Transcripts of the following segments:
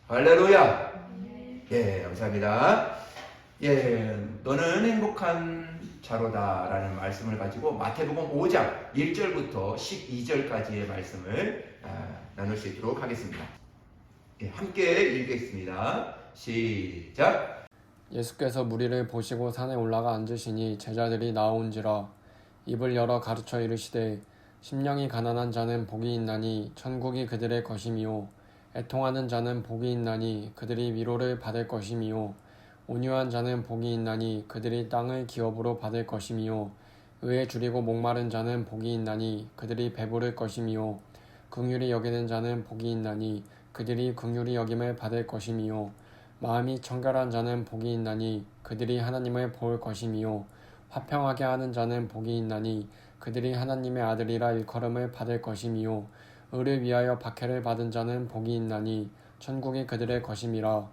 할렐루야. 예, 감사합니다. 예, 너는 행복한 자로다라는 말씀을 가지고 마태복음 5장 1절부터 12절까지의 말씀을 나눌 수 있도록 하겠습니다. 예, 함께 읽겠습니다. 시작. 예수께서 무리를 보시고 산에 올라가 앉으시니 제자들이 나온지라. 입을 열어 가르쳐 이르시되 심령이 가난한 자는 복이 있나니 천국이 그들의 것임이요 애통하는 자는 복이 있나니 그들이 위로를 받을 것임이요 온유한 자는 복이 있나니 그들이 땅을 기업으로 받을 것임이요 의에 줄이고 목마른 자는 복이 있나니 그들이 배부를 것임이요 긍휼히 여기는 자는 복이 있나니 그들이 긍휼히 여김을 받을 것임이요 마음이 청결한 자는 복이 있나니 그들이 하나님을 볼 것임이요 화평하게 하는 자는 복이 있나니 그들이 하나님의 아들이라 일컬음을 받을 것임이요 의를 위하여 박해를 받은 자는 복이 있나니 천국이 그들의 것임이라.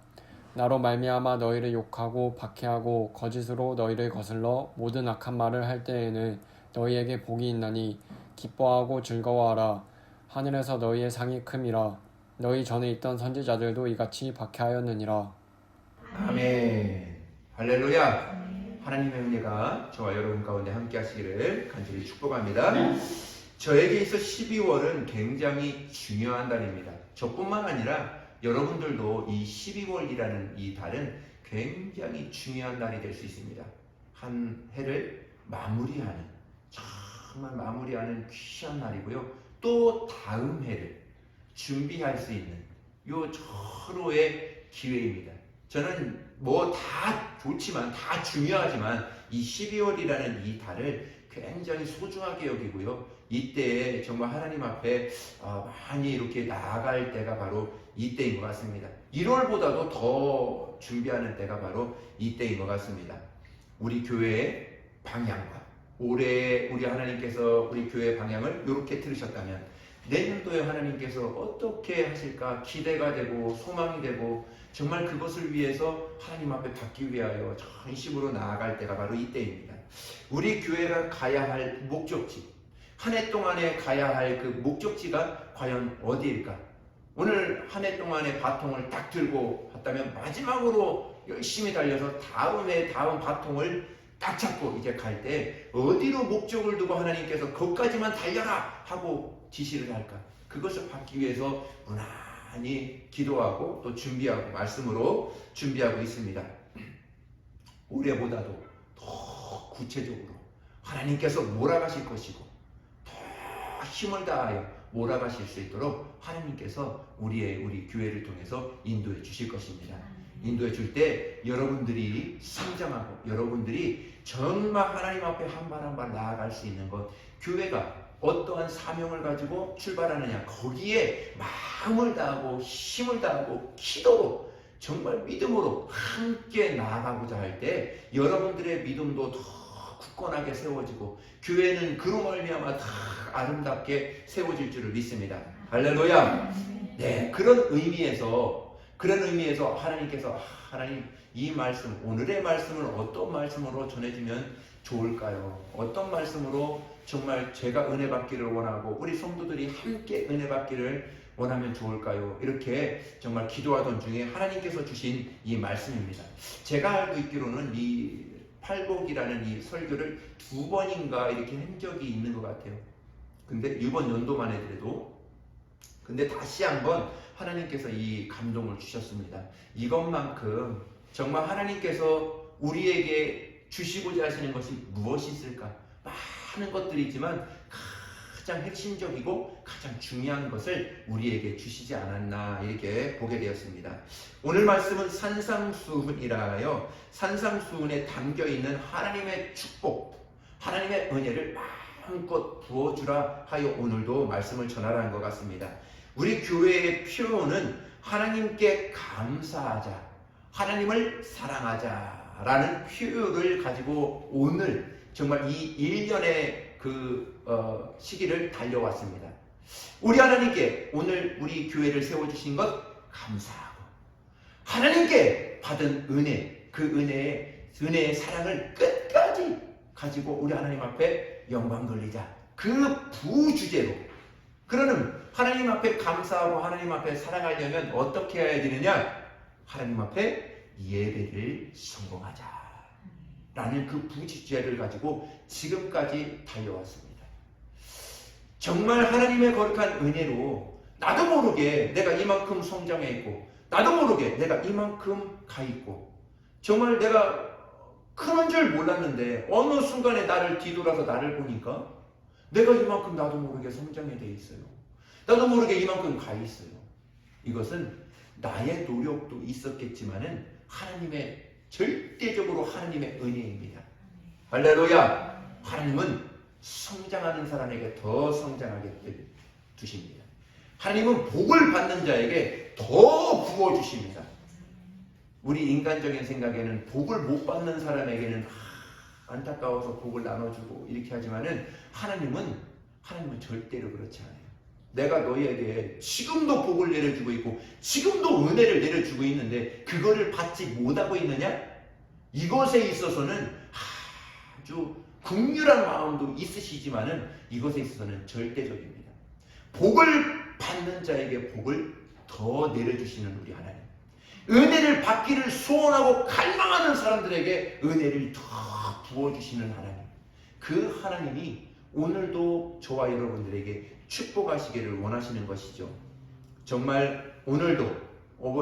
나로 말미암아 너희를 욕하고 박해하고 거짓으로 너희를 거슬러 모든 악한 말을 할 때에는 너희에게 복이 있나니 기뻐하고 즐거워하라. 하늘에서 너희의 상이 큼이라. 너희 전에 있던 선지자들도 이같이 박해하였느니라. 아멘. 할렐루야. 하나님의 은혜가 저와 여러분 가운데 함께 하시기를 간절히 축복합니다. 저에게 있어 12월은 굉장히 중요한 달입니다. 저뿐만 아니라 여러분들도 이 12월이라는 이 달은 굉장히 중요한 달이 될 수 있습니다. 한 해를 마무리하는, 정말 마무리하는 귀한 날이고요. 또 다음 해를 준비할 수 있는 요 절호의 기회입니다. 저는 뭐 다 좋지만, 다 중요하지만 이 12월이라는 이 달을 굉장히 소중하게 여기고요. 이때에 정말 하나님 앞에 많이 이렇게 나아갈 때가 바로 이때인 것 같습니다. 1월보다도 더 준비하는 때가 바로 이때인 것 같습니다. 우리 교회의 방향과 올해 우리 하나님께서 우리 교회의 방향을 이렇게 틀으셨다면 내년도에 하나님께서 어떻게 하실까 기대가 되고 소망이 되고 정말 그것을 위해서 하나님 앞에 받기 위하여 전심으로 나아갈 때가 바로 이때입니다. 우리 교회가 가야 할 목적지, 한 해 동안에 가야 할 그 목적지가 과연 어디일까? 오늘 한 해 동안의 바통을 딱 들고 갔다면 마지막으로 열심히 달려서 다음 해 다음 바통을 딱 잡고 이제 갈 때 어디로 목적을 두고 하나님께서 거기까지만 달려라 하고 지시를 할까? 그것을 받기 위해서 무난히 기도하고 또 준비하고 말씀으로 준비하고 있습니다. 올해보다도 더 구체적으로 하나님께서 몰아가실 것이고 더 힘을 다하여 몰아가실 수 있도록 하나님께서 우리 교회를 통해서 인도해 주실 것입니다. 인도해 줄 때 여러분들이 성장하고 여러분들이 정말 하나님 앞에 한 발 한 발 나아갈 수 있는 것, 교회가 어떠한 사명을 가지고 출발하느냐, 거기에 마음을 다하고 힘을 다하고 기도로 정말 믿음으로 함께 나아가고자 할 때 여러분들의 믿음도 더 굳건하게 세워지고 교회는 그로 말미암아 다 아름답게 세워질 줄을 믿습니다. 할렐루야. 네, 그런 의미에서 하나님께서 하나님 이 말씀, 오늘의 말씀을 어떤 말씀으로 전해주면 좋을까요? 어떤 말씀으로 정말 제가 은혜 받기를 원하고 우리 성도들이 함께 은혜 받기를 원하면 좋을까요? 이렇게 정말 기도하던 중에 하나님께서 주신 이 말씀입니다. 제가 알고 있기로는 이 팔복이라는 이 설교를 2번인가 이렇게 한 적이 있는 것 같아요. 근데 이번 연도만 해도 근데 다시 한번 하나님께서 이 감동을 주셨습니다. 이것만큼 정말 하나님께서 우리에게 주시고자 하시는 것이 무엇이 있을까? 많은 것들이 있지만 가장 핵심적이고 가장 중요한 것을 우리에게 주시지 않았나 이렇게 보게 되었습니다. 오늘 말씀은 산상수훈이라요. 산상수훈에 담겨있는 하나님의 축복, 하나님의 은혜를 마음껏 부어주라 하여 오늘도 말씀을 전하라는 것 같습니다. 우리 교회의 표현은 하나님께 감사하자, 하나님을 사랑하자 라는 표현을 가지고 오늘 정말 이 1년의 시기를 달려왔습니다. 우리 하나님께 오늘 우리 교회를 세워주신 것 감사하고 하나님께 받은 은혜, 그 은혜의 사랑을 끝까지 가지고 우리 하나님 앞에 영광 돌리자. 그 부주제로 그러는 하나님 앞에 감사하고 하나님 앞에 사랑하려면 어떻게 해야 되느냐? 하나님 앞에 예배를 성공하자 라는 그 부지죄를 가지고 지금까지 달려왔습니다. 정말 하나님의 거룩한 은혜로 나도 모르게 내가 이만큼 성장해 있고, 나도 모르게 내가 이만큼 가 있고, 정말 내가 크는 줄 몰랐는데 어느 순간에 나를 뒤돌아서 나를 보니까 내가 이만큼 나도 모르게 성장해 돼 있어요. 나도 모르게 이만큼 가 있어요. 이것은 나의 노력도 있었겠지만은 하나님의, 절대적으로 하나님의 은혜입니다. 할렐루야. 하나님은 성장하는 사람에게 더 성장하게 두십니다. 하나님은 복을 받는 자에게 더 부어주십니다. 우리 인간적인 생각에는 복을 못 받는 사람에게는 안타까워서 복을 나눠주고 이렇게 하지만은 하나님은 절대로 그렇지 않아요. 내가 너희에게 지금도 복을 내려주고 있고 지금도 은혜를 내려주고 있는데 그거를 받지 못하고 있느냐? 이것에 있어서는 아주 긍휼한 마음도 있으시지만은 이것에 있어서는 절대적입니다. 복을 받는 자에게 복을 더 내려주시는 우리 하나님, 은혜를 받기를 소원하고 갈망하는 사람들에게 은혜를 더 부어주시는 하나님, 그 하나님이 오늘도 저와 여러분들에게 축복하시기를 원하시는 것이죠. 정말 오늘도,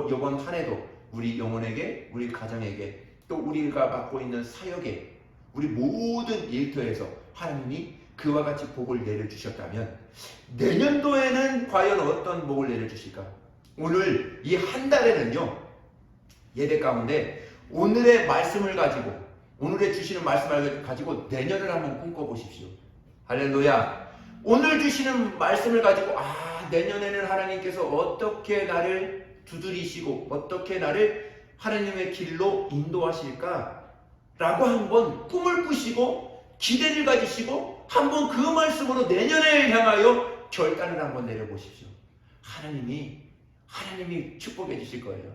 이번 한 해도 우리 영혼에게, 우리 가정에게, 또 우리가 맡고 있는 사역에, 우리 모든 일터에서 하나님이 그와 같이 복을 내려주셨다면 내년도에는 과연 어떤 복을 내려주실까? 오늘 이 한 달에는요, 예배 가운데 오늘의 말씀을 가지고, 오늘의 주시는 말씀을 가지고 내년을 한번 꿈꿔보십시오. 할렐루야. 오늘 주시는 말씀을 가지고 내년에는 하나님께서 어떻게 나를 두드리시고 어떻게 나를 하나님의 길로 인도하실까? 라고 한번 꿈을 꾸시고 기대를 가지시고 한번 그 말씀으로 내년을 향하여 결단을 한번 내려보십시오. 하나님이 축복해 주실 거예요.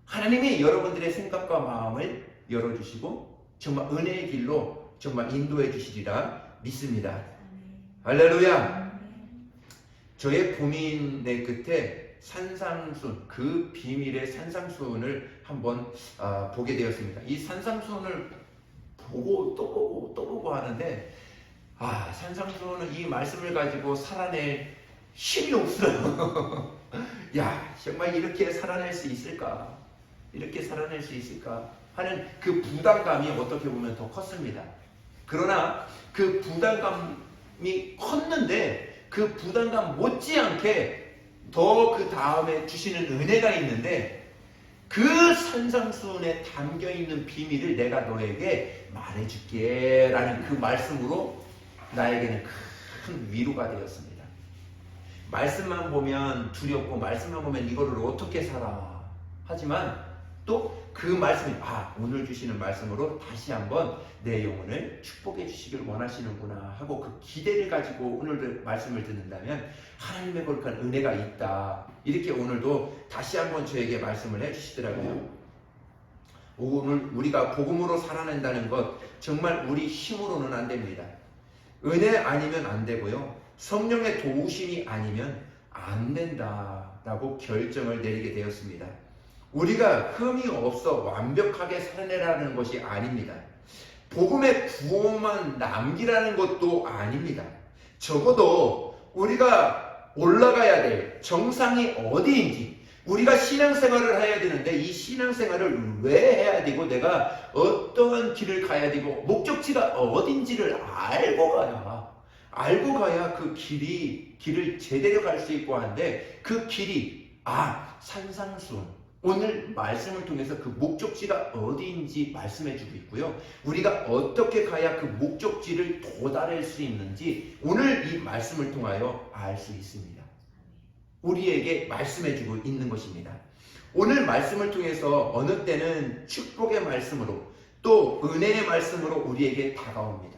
하나님이 여러분들의 생각과 마음을 열어주시고 정말 은혜의 길로 정말 인도해 주시리라 믿습니다. 할렐루야. 저의 고민의 끝에 산상수훈, 그 비밀의 산상수훈을 한번 보게 되었습니다. 이 산상수훈을 보고 또 보고 또 보고 하는데 산상수훈은 이 말씀을 가지고 살아낼 힘이 없어요. 야, 정말 이렇게 살아낼 수 있을까? 이렇게 살아낼 수 있을까? 하는 그 부담감이 어떻게 보면 더 컸습니다. 그러나 그 부담감이 컸는데 그 부담감 못지않게 더 그 다음에 주시는 은혜가 있는데 그 산상수훈에 담겨있는 비밀을 내가 너에게 말해줄게 라는 그 말씀으로 나에게는 큰 위로가 되었습니다. 말씀만 보면 두렵고 말씀만 보면 이거를 어떻게 살아 하지만 또 그 말씀이 오늘 주시는 말씀으로 다시 한번 내 영혼을 축복해 주시길 원하시는구나 하고 그 기대를 가지고 오늘도 말씀을 듣는다면 하나님의 거룩한 은혜가 있다, 이렇게 오늘도 다시 한번 저에게 말씀을 해주시더라고요. 오늘 우리가 복음으로 살아낸다는 것 정말 우리 힘으로는 안 됩니다. 은혜 아니면 안 되고요, 성령의 도우심이 아니면 안 된다라고 결정을 내리게 되었습니다. 우리가 흠이 없어 완벽하게 살아내라는 것이 아닙니다. 복음의 부흥만 남기라는 것도 아닙니다. 적어도 우리가 올라가야 될 정상이 어디인지, 우리가 신앙생활을 해야 되는데 이 신앙생활을 왜 해야 되고 내가 어떠한 길을 가야 되고 목적지가 어딘지를 알고 가야 그 길을 제대로 갈 수 있고 하는데 그 길이 산상수훈, 오늘 말씀을 통해서 그 목적지가 어디인지 말씀해주고 있고요. 우리가 어떻게 가야 그 목적지를 도달할 수 있는지 오늘 이 말씀을 통하여 알 수 있습니다. 우리에게 말씀해주고 있는 것입니다. 오늘 말씀을 통해서 어느 때는 축복의 말씀으로 또 은혜의 말씀으로 우리에게 다가옵니다.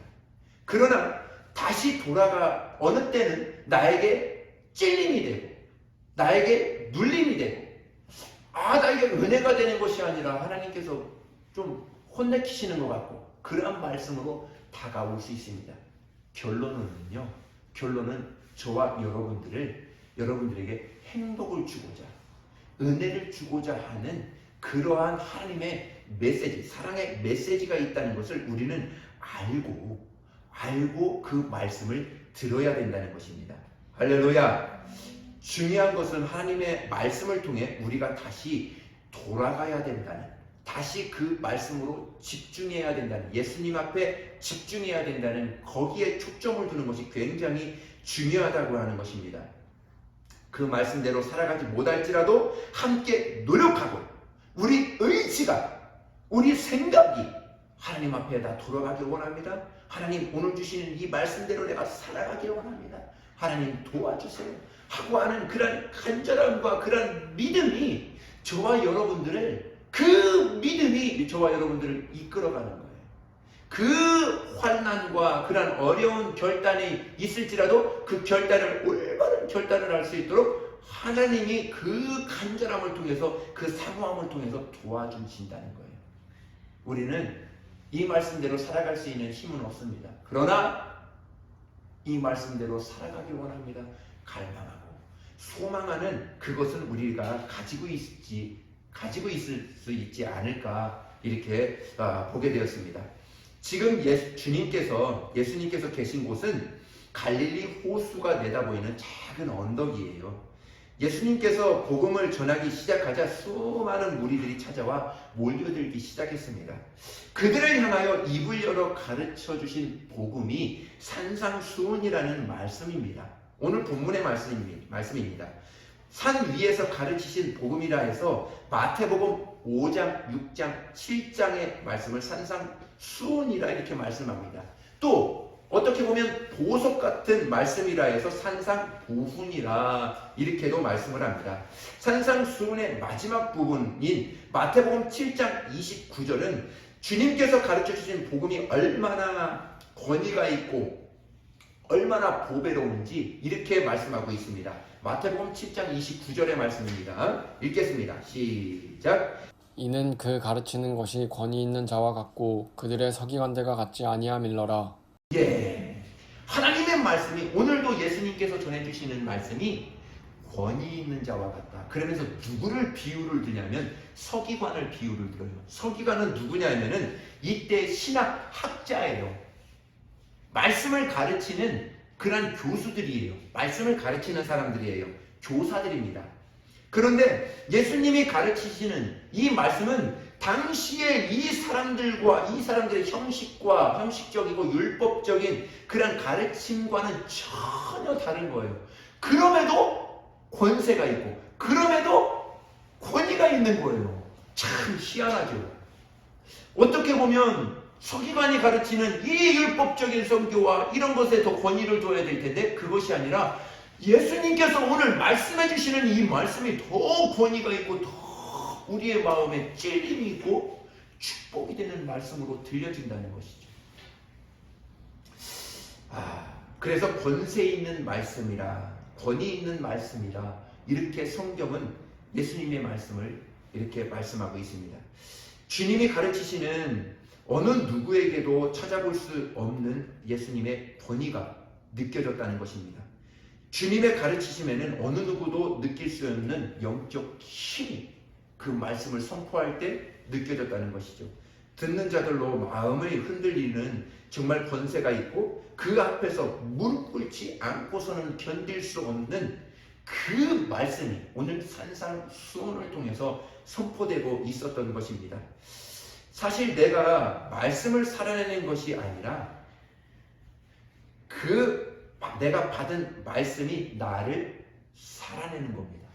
그러나 다시 돌아가 어느 때는 나에게 찔림이 되고 나에게 눌림이 되고 나에게 은혜가 되는 것이 아니라 하나님께서 좀 혼내키시는 것 같고 그러한 말씀으로 다가올 수 있습니다. 결론은 저와 여러분들을 여러분들에게 행복을 주고자, 은혜를 주고자 하는 그러한 하나님의 메시지, 사랑의 메시지가 있다는 것을 우리는 알고 그 말씀을 들어야 된다는 것입니다. 할렐루야. 중요한 것은 하나님의 말씀을 통해 우리가 다시 돌아가야 된다는, 다시 그 말씀으로 집중해야 된다는, 예수님 앞에 집중해야 된다는, 거기에 초점을 두는 것이 굉장히 중요하다고 하는 것입니다. 그 말씀대로 살아가지 못할지라도 함께 노력하고 우리 의지가, 우리 생각이 하나님 앞에 다 돌아가길 원합니다. 하나님, 오늘 주시는 이 말씀대로 내가 살아가길 원합니다. 하나님 도와주세요 하고 하는 그런 간절함과 그런 믿음이 저와 여러분들을, 그 믿음이 저와 여러분들을 이끌어가는 거예요. 그 환난과 그런 어려운 결단이 있을지라도 그 결단을, 올바른 결단을 할 수 있도록 하나님이 그 간절함을 통해서, 그 사모함을 통해서 도와주신다는 거예요. 우리는 이 말씀대로 살아갈 수 있는 힘은 없습니다. 그러나 이 말씀대로 살아가길 원합니다. 갈망하고 소망하는 그것은 우리가 가지고 있을 수 있지 않을까, 이렇게 보게 되었습니다. 지금 예수님께서 계신 곳은 갈릴리 호수가 내다보이는 작은 언덕이에요. 예수님께서 복음을 전하기 시작하자 수많은 무리들이 찾아와 몰려들기 시작했습니다. 그들을 향하여 입을 열어 가르쳐 주신 복음이 산상수훈이라는 말씀입니다. 오늘 본문의 말씀입니다. 산 위에서 가르치신 복음이라 해서 마태복음 5장, 6장, 7장의 말씀을 산상수훈이라 이렇게 말씀합니다. 또 어떻게 보면 보석 같은 말씀이라 해서 산상보훈이라 이렇게도 말씀을 합니다. 산상수훈의 마지막 부분인 마태복음 7장 29절은 주님께서 가르쳐 주신 복음이 얼마나 권위가 있고 얼마나 보배로운지 이렇게 말씀하고 있습니다. 마태복음 7장 29절의 말씀입니다. 읽겠습니다. 시작. 이는 그 가르치는 것이 권위 있는 자와 같고 그들의 서기관들과 같지 아니함일러라. 예, 하나님의 말씀이, 오늘도 예수님께서 전해주시는 말씀이 권위 있는 자와 같다. 그러면서 누구를 비유를 드냐면 서기관을 비유를 들어요. 서기관은 누구냐면은 이때 신학 학자예요. 말씀을 가르치는 그런 교수들이에요. 말씀을 가르치는 사람들이에요. 교사들입니다. 그런데 예수님이 가르치시는 이 말씀은 당시에 이 사람들의 형식적이고 율법적인 그런 가르침과는 전혀 다른 거예요. 그럼에도 권세가 있고, 그럼에도 권위가 있는 거예요. 참 희한하죠. 어떻게 보면 서기관이 가르치는 이 율법적인 선교와 이런 것에 더 권위를 둬야 될 텐데, 그것이 아니라 예수님께서 오늘 말씀해 주시는 이 말씀이 더 권위가 있고 더 우리의 마음에 찔림이 있고 축복이 되는 말씀으로 들려진다는 것이죠. 그래서 권세 있는 말씀이라, 권위 있는 말씀이라, 이렇게 성경은 예수님의 말씀을 이렇게 말씀하고 있습니다. 주님이 가르치시는 어느 누구에게도 찾아볼 수 없는 예수님의 권위가 느껴졌다는 것입니다. 주님의 가르치심에는 어느 누구도 느낄 수 없는 영적 힘이 그 말씀을 선포할 때 느껴졌다는 것이죠. 듣는 자들로 마음을 흔들리는 정말 권세가 있고, 그 앞에서 무릎 꿇지 않고서는 견딜 수 없는 그 말씀이 오늘 산상수훈을 통해서 선포되고 있었던 것입니다. 사실 내가 말씀을 살아내는 것이 아니라 내가 받은 말씀이 나를 살아내는 겁니다.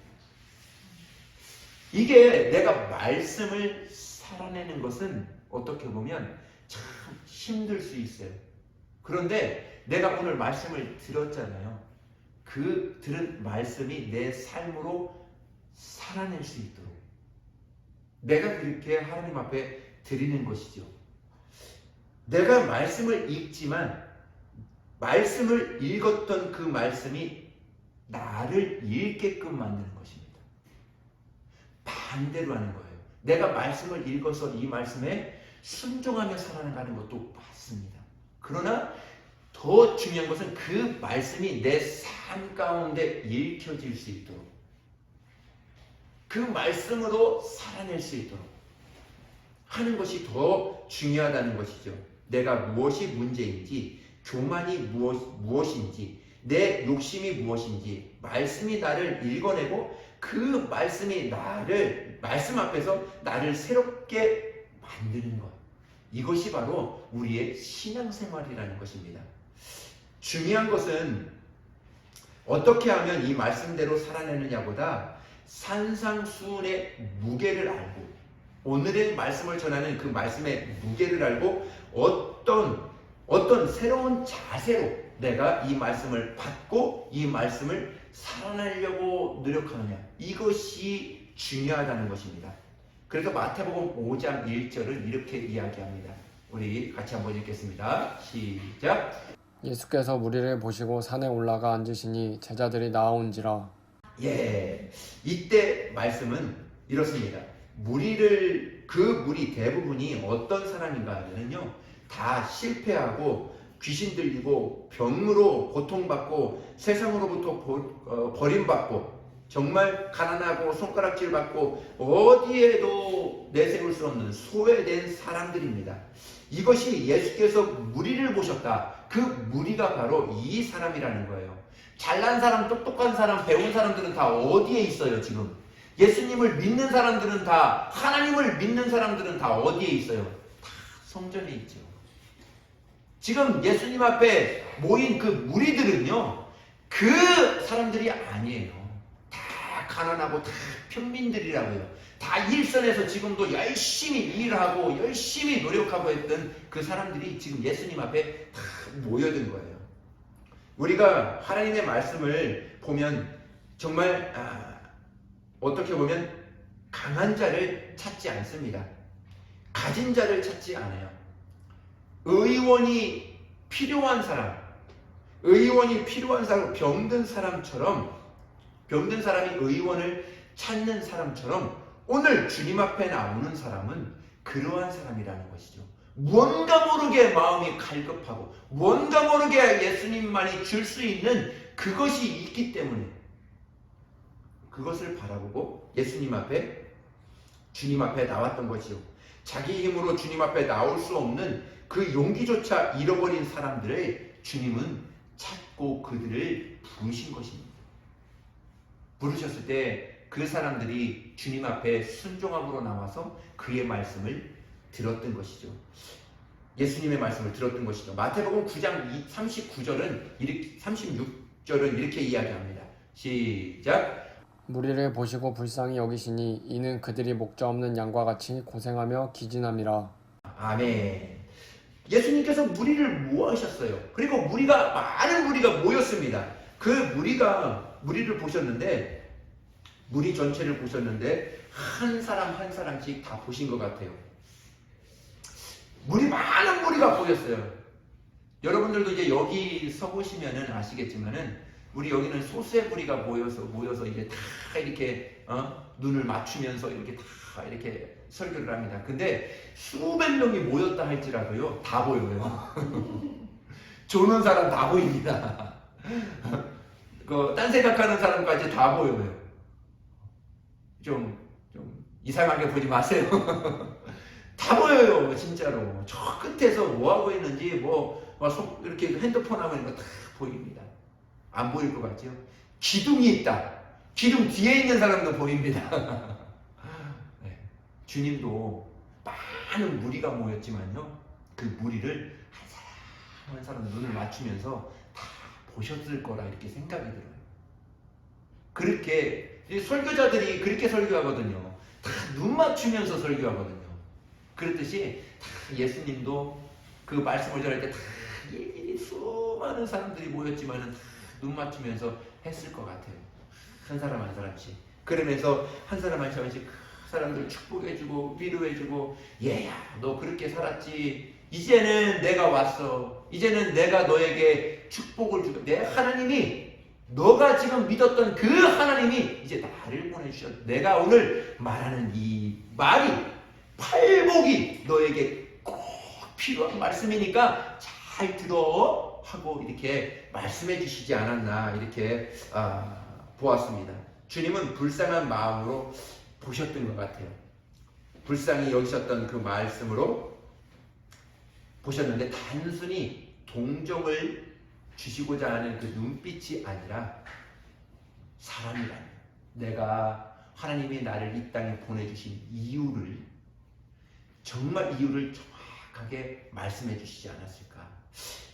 이게 내가 말씀을 살아내는 것은 어떻게 보면 참 힘들 수 있어요. 그런데 내가 오늘 말씀을 들었잖아요. 그 들은 말씀이 내 삶으로 살아낼 수 있도록 내가 그렇게 하나님 앞에 드리는 것이죠. 내가 말씀을 읽지만 말씀을 읽었던 그 말씀이 나를 읽게끔 만드는 것입니다. 반대로 하는 거예요. 내가 말씀을 읽어서 이 말씀에 순종하며 살아가는 것도 맞습니다. 그러나 더 중요한 것은 그 말씀이 내 삶 가운데 읽혀질 수 있도록, 그 말씀으로 살아낼 수 있도록 하는 것이 더 중요하다는 것이죠. 내가 무엇이 문제인지, 교만이 무엇인지, 내 욕심이 무엇인지 말씀이 나를 읽어내고 그 말씀이 말씀 앞에서 나를 새롭게 만드는 것, 이것이 바로 우리의 신앙생활이라는 것입니다. 중요한 것은 어떻게 하면 이 말씀대로 살아내느냐보다 산상수훈의 무게를 알고, 오늘의 말씀을 전하는 그 말씀의 무게를 알고 어떤 새로운 자세로 내가 이 말씀을 받고 이 말씀을 살아내려고 노력하느냐, 이것이 중요하다는 것입니다. 그래서 마태복음 5장 1절은 이렇게 이야기합니다. 우리 같이 한번 읽겠습니다. 시작. 예수께서 무리를 보시고 산에 올라가 앉으시니 제자들이 나아온지라. 예, 이때 말씀은 이렇습니다. 그 무리 대부분이 어떤 사람인가 하면요, 다 실패하고 귀신 들리고 병으로 고통받고 세상으로부터 버림받고 정말 가난하고 손가락질 받고 어디에도 내세울 수 없는 소외된 사람들입니다. 이것이 예수께서 무리를 보셨다. 그 무리가 바로 이 사람이라는 거예요. 잘난 사람, 똑똑한 사람, 배운 사람들은 다 어디에 있어요 지금? 예수님을 믿는 사람들은 다, 하나님을 믿는 사람들은 다 어디에 있어요? 다 성전에 있죠. 지금 예수님 앞에 모인 그 무리들은요, 그 사람들이 아니에요. 다 가난하고 다 평민들이라고요. 다 일선에서 지금도 열심히 일하고 열심히 노력하고 했던 그 사람들이 지금 예수님 앞에 다 모여든 거예요. 우리가 하나님의 말씀을 보면 정말 어떻게 보면 강한 자를 찾지 않습니다. 가진 자를 찾지 않아요. 의원이 필요한 사람, 병든 사람처럼, 병든 사람이 의원을 찾는 사람처럼 오늘 주님 앞에 나오는 사람은 그러한 사람이라는 것이죠. 뭔가 모르게 마음이 갈급하고 뭔가 모르게 예수님만이 줄 수 있는 그것이 있기 때문에 그것을 바라보고 예수님 앞에, 주님 앞에 나왔던 것이요. 자기 힘으로 주님 앞에 나올 수 없는 그 용기조차 잃어버린 사람들을 주님은 찾고 그들을 부르신 것입니다. 부르셨을 때 그 사람들이 주님 앞에 순종함으로 나와서 그의 말씀을 들었던 것이죠. 예수님의 말씀을 들었던 것이죠. 마태복음 9장 36절은 이렇게 이야기합니다. 시작. 무리를 보시고 불쌍히 여기시니 이는 그들이 목자 없는 양과 같이 고생하며 기진함이라. 아멘. 예수님께서 무리를 모으셨어요. 그리고 많은 무리가 모였습니다. 그 무리를 보셨는데, 무리 전체를 보셨는데 한 사람 한 사람씩 다 보신 것 같아요. 많은 무리가 보였어요. 여러분들도 이제 여기 서 보시면은 아시겠지만은 우리 여기는 소수의 무리가 모여서 이제 다 이렇게 눈을 맞추면서 이렇게 다 이렇게 설교를 합니다. 근데 수백 명이 모였다 할지라도요, 다 보여요. 조는 사람 다 보입니다. 딴 생각하는 사람까지 다 보여요. 좀 이상하게 보지 마세요. 다 보여요, 진짜로. 저 끝에서 뭐 하고 있는지, 이렇게 핸드폰 하고 있는 거 다 보입니다. 안 보일 것 같죠? 기둥이 있다. 기둥 뒤에 있는 사람도 보입니다. 네. 주님도 많은 무리가 모였지만요, 그 무리를 한 사람 눈을 맞추면서 다 보셨을 거라 이렇게 생각이 들어요. 그렇게 설교자들이 그렇게 설교하거든요. 다 눈 맞추면서 설교하거든요. 그렇듯이 다 예수님도 그 말씀을 전할 때 다 일일이 수많은 사람들이 모였지만은 다 눈 맞추면서 했을 것 같아요. 한 사람 한 사람씩. 그러면서 한 사람 한 사람씩 그 사람들 축복해주고 위로해주고, 얘야 너 그렇게 살았지, 이제는 내가 왔어, 이제는 내가 너에게 축복을 주고, 내 하나님이, 너가 지금 믿었던 그 하나님이 이제 나를 보내주셨어. 내가 오늘 말하는 이 말이, 팔복이 너에게 꼭 필요한 말씀이니까 잘 들어. 하고 이렇게 말씀해 주시지 않았나 이렇게 보았습니다. 주님은 불쌍한 마음으로 보셨던 것 같아요. 불쌍히 여기셨던 그 말씀으로 보셨는데 단순히 동정을 주시고자 하는 그 눈빛이 아니라 사람이라면 내가 하나님이 나를 이 땅에 보내주신 이유를 정말 이유를 정확하게 말씀해 주시지 않았을까?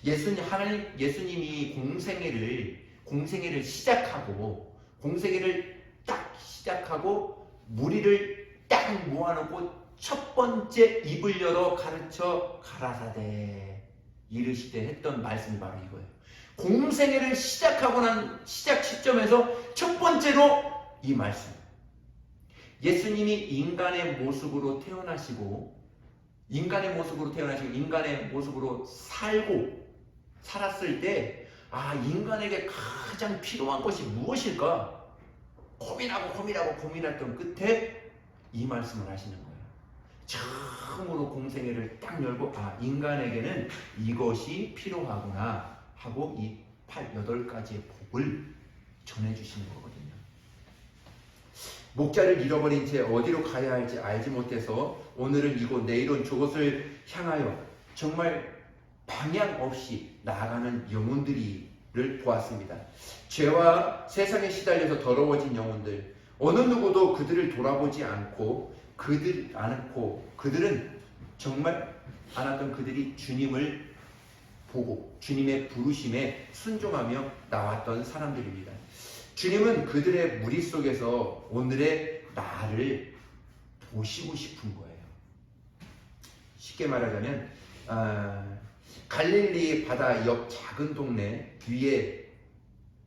예수님이 공생애를 시작하고 무리를 딱 모아놓고 첫 번째 입을 열어 가르쳐 가라사대 이르시되 했던 말씀이 바로 이거예요. 공생애를 시작하고 난 시작 시점에서 첫 번째로 이 말씀. 예수님이 인간의 모습으로 태어나시고 인간의 모습으로 살았을 때 인간에게 가장 필요한 것이 무엇일까? 고민했던 끝에 이 말씀을 하시는 거예요. 처음으로 공생애를 딱 열고 인간에게는 이것이 필요하구나 하고 이 8가지의 복을 전해주시는 거거든요. 목자를 잃어버린 채 어디로 가야 할지 알지 못해서 오늘은 이곳 내일은 저곳을 향하여 정말 방향 없이 나아가는 영혼들을 보았습니다. 죄와 세상에 시달려서 더러워진 영혼들, 어느 누구도 그들을 돌아보지 않고 그들은 정말 않았던 그들이 주님을 보고 주님의 부르심에 순종하며 나왔던 사람들입니다. 주님은 그들의 무리 속에서 오늘의 나를 보시고 싶은 거예요. 쉽게 말하자면 갈릴리 바다 옆 작은 동네 위에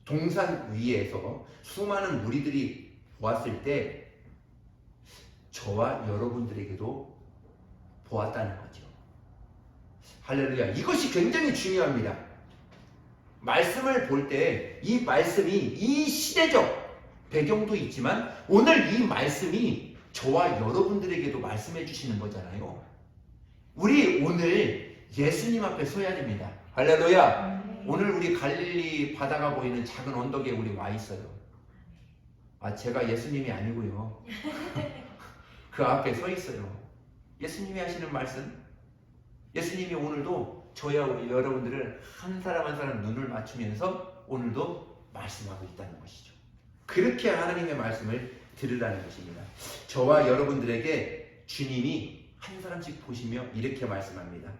동산 위에서 수많은 무리들이 보았을 때 저와 여러분들에게도 보았다는 거죠. 할렐루야. 이것이 굉장히 중요합니다. 말씀을 볼 때 이 말씀이 이 시대적 배경도 있지만 오늘 이 말씀이 저와 여러분들에게도 말씀해 주시는 거잖아요. 우리 오늘 예수님 앞에 서야 됩니다. 할렐루야. 오늘 우리 갈릴리 바다가 보이는 작은 언덕에 우리 와 있어요. 제가 예수님이 아니고요. 그 앞에 서 있어요. 예수님이 하시는 말씀, 예수님이 오늘도 저와 우리 여러분들을 한 사람 한 사람 눈을 맞추면서 오늘도 말씀하고 있다는 것이죠. 그렇게 하나님의 말씀을 들으라는 것입니다. 저와 여러분들에게 주님이 한 사람씩 보시며 이렇게 말씀합니다.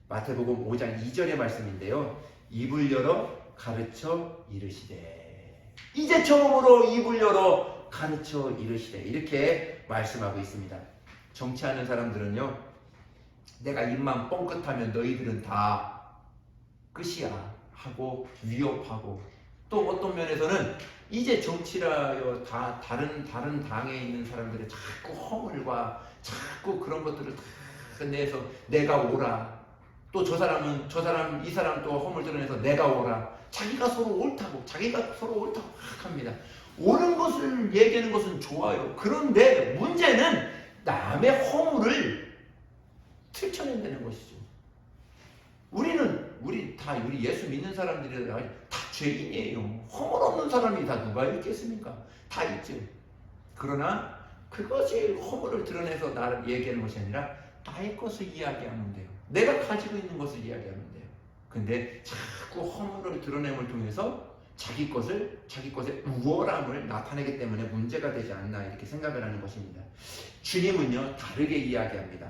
마태복음 5장 2절의 말씀인데요. 입을 열어 가르쳐 이르시되, 이제 처음으로 입을 열어 가르쳐 이르시되, 이렇게 말씀하고 있습니다. 정치하는 사람들은요, 내가 입만 뻥끗하면 너희들은 다 끝이야 하고 위협하고, 또 어떤 면에서는 이제 정치라요 다 다른 당에 있는 사람들의 자꾸 허물과 자꾸 그런 것들을 다 내서 내가 오라, 또 이 사람 또 허물 드러내서 내가 오라, 자기가 서로 옳다고 합니다. 옳은 것을 얘기하는 것은 좋아요. 그런데 문제는 남의 허물을 틀쳐낸다는 것이죠. 우리 예수 믿는 사람들이 다 죄인이에요. 허물 없는 사람이 다 누가 있겠습니까? 다 있죠. 그러나 그것이 허물을 드러내서 나를 얘기하는 것이 아니라 나의 것을 이야기하면 돼요. 내가 가지고 있는 것을 이야기하면 돼요. 근데 자꾸 허물을 드러냄을 통해서 자기 것의 우월함을 나타내기 때문에 문제가 되지 않나 이렇게 생각을 하는 것입니다. 주님은요, 다르게 이야기합니다.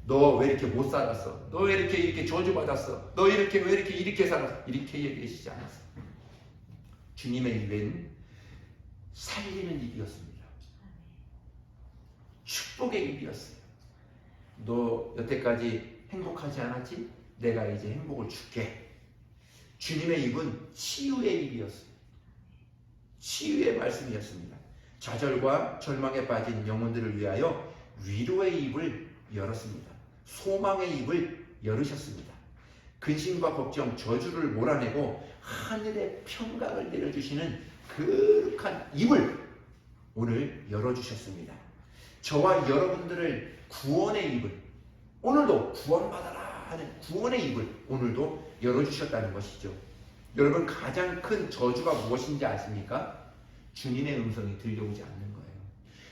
너 왜 이렇게 못 살았어? 너 왜 이렇게 저주받았어? 너 왜 이렇게 살았어? 이렇게 얘기하시지 않았어. 주님의 입은 살리는 입이었습니다. 축복의 입이었어요. 너 여태까지 행복하지 않았지? 내가 이제 행복을 줄게. 주님의 입은 치유의 입이었어요. 치유의 말씀이었습니다. 좌절과 절망에 빠진 영혼들을 위하여 위로의 입을 열었습니다. 소망의 입을 열으셨습니다. 근심과 걱정, 저주를 몰아내고 하늘의 평강을 내려주시는 그윽한 입을 오늘 열어주셨습니다. 저와 여러분들을 구원의 입을, 오늘도 구원받아라 하는 구원의 입을 오늘도 열어주셨다는 것이죠. 여러분, 가장 큰 저주가 무엇인지 아십니까? 주님의 음성이 들려오지 않는 거예요.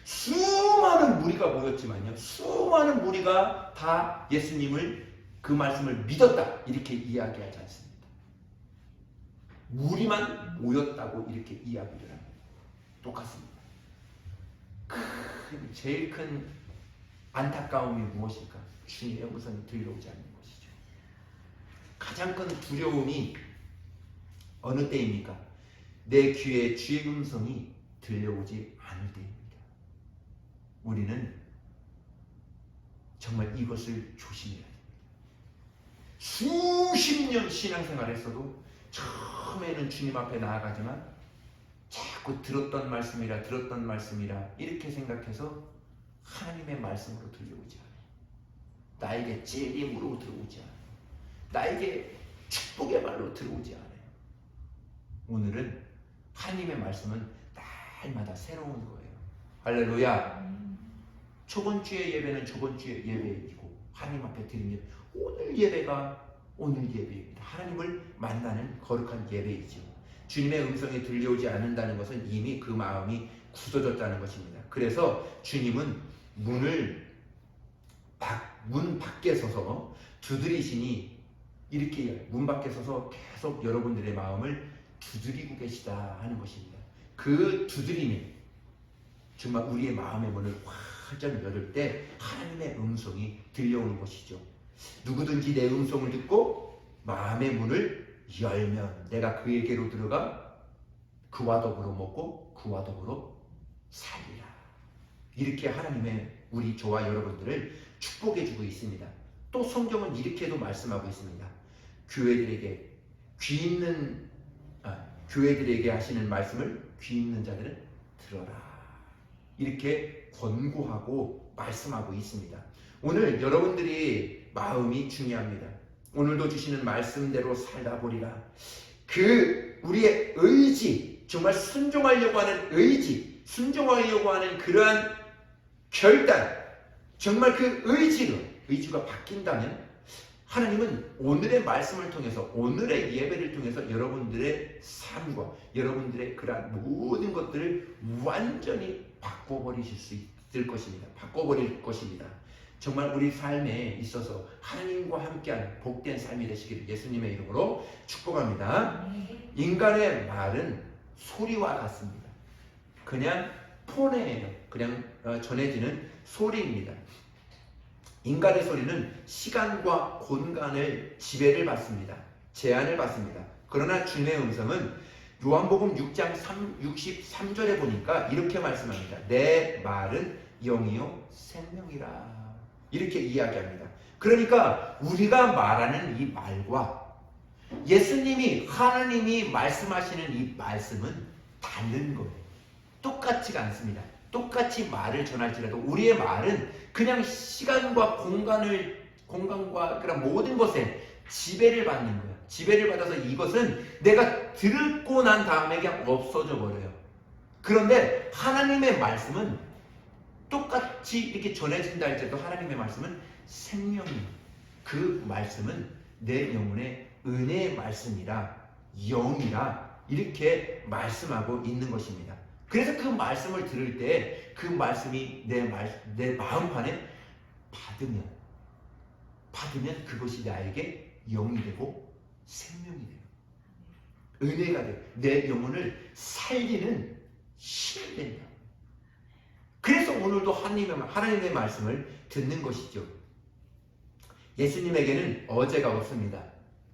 수많은 무리가 모였지만요, 수많은 무리가 다 예수님을, 그 말씀을 믿었다 이렇게 이야기하지 않습니다. 무리만 모였다고 이렇게 이야기를 합니다. 똑같습니다. 제일 큰 안타까움이 무엇일까? 주님의 음성이 들려오지 않는 것이죠. 가장 큰 두려움이 어느 때입니까? 내 귀에 주의 음성이 들려오지 않을 때입니다. 우리는 정말 이것을 조심해야 됩니다. 수십 년 신앙생활을 했어도 처음에는 주님 앞에 나아가지만 자꾸 들었던 말씀이라 이렇게 생각해서 하나님의 말씀으로 들려오지 않아요. 나에게 찔림으로 들어오지 않아요. 나에게 축복의 말로 들어오지 않아요. 오늘은 하나님의 말씀은 날마다 새로운 거예요. 할렐루야. 저번 주의 예배는 저번 주의 예배이고 하나님 앞에 드린 예배, 오늘 예배가 오늘 예배입니다. 하나님을 만나는 거룩한 예배이죠. 주님의 음성이 들려오지 않는다는 것은 이미 그 마음이 굳어졌다는 것입니다. 그래서 주님은 문 밖에 서서 두드리시니, 이렇게 문 밖에 서서 계속 여러분들의 마음을 두드리고 계시다 하는 것입니다. 그 두드림이 정말 우리의 마음의 문을 활짝 열을 때 하나님의 음성이 들려오는 것이죠. 누구든지 내 음성을 듣고 마음의 문을 열면 내가 그에게로 들어가 그와 더불어 먹고 그와 더불어 살리라. 이렇게 하나님의 우리 저와 여러분들을 축복해 주고 있습니다. 또 성경은 이렇게도 말씀하고 있습니다. 교회들에게 하시는 말씀을 귀 있는 자들은 들어라. 이렇게 권고하고 말씀하고 있습니다. 오늘 여러분들이 마음이 중요합니다. 오늘도 주시는 말씀대로 살다 보리라. 우리의 의지, 정말 순종하려고 하는 의지, 순종하려고 하는 그러한 결단, 정말 그 의지가 바뀐다면 하나님은 오늘의 말씀을 통해서, 오늘의 예배를 통해서 여러분들의 삶과 여러분들의 그러한 모든 것들을 완전히 바꿔버리실 수 있을 것입니다. 바꿔버릴 것입니다. 정말 우리 삶에 있어서 하나님과 함께한 복된 삶이 되시기를 예수님의 이름으로 축복합니다. 인간의 말은 소리와 같습니다. 그냥 폰이에요. 그냥 전해지는 소리입니다. 인간의 소리는 시간과 공간을 지배를 받습니다. 제한을 받습니다. 그러나 주님의 음성은 요한복음 6장 63절에 보니까 이렇게 말씀합니다. 내 말은 영이요 생명이라. 이렇게 이야기합니다. 그러니까 우리가 말하는 이 말과 예수님이, 하나님이 말씀하시는 이 말씀은 다른 거예요. 똑같지가 않습니다. 똑같이 말을 전할지라도 우리의 말은 그냥 시간과 공간과 그런 모든 것에 지배를 받는 거예요. 지배를 받아서 이것은 내가 듣고 난 다음에 그냥 없어져 버려요. 그런데 하나님의 말씀은 똑같이 이렇게 전해진다 할지라도 하나님의 말씀은 생명이에요. 그 말씀은 내 영혼의 은혜의 말씀이라, 영이라 이렇게 말씀하고 있는 것입니다. 그래서 그 말씀을 들을 때 그 말씀이 내 마음판에 받으면 그것이 나에게 영이 되고 생명이 돼요. 은혜가 돼요. 내 영혼을 살리는 힘이 된다. 그래서 오늘도 하나님의 말씀을 듣는 것이죠. 예수님에게는 어제가 없습니다.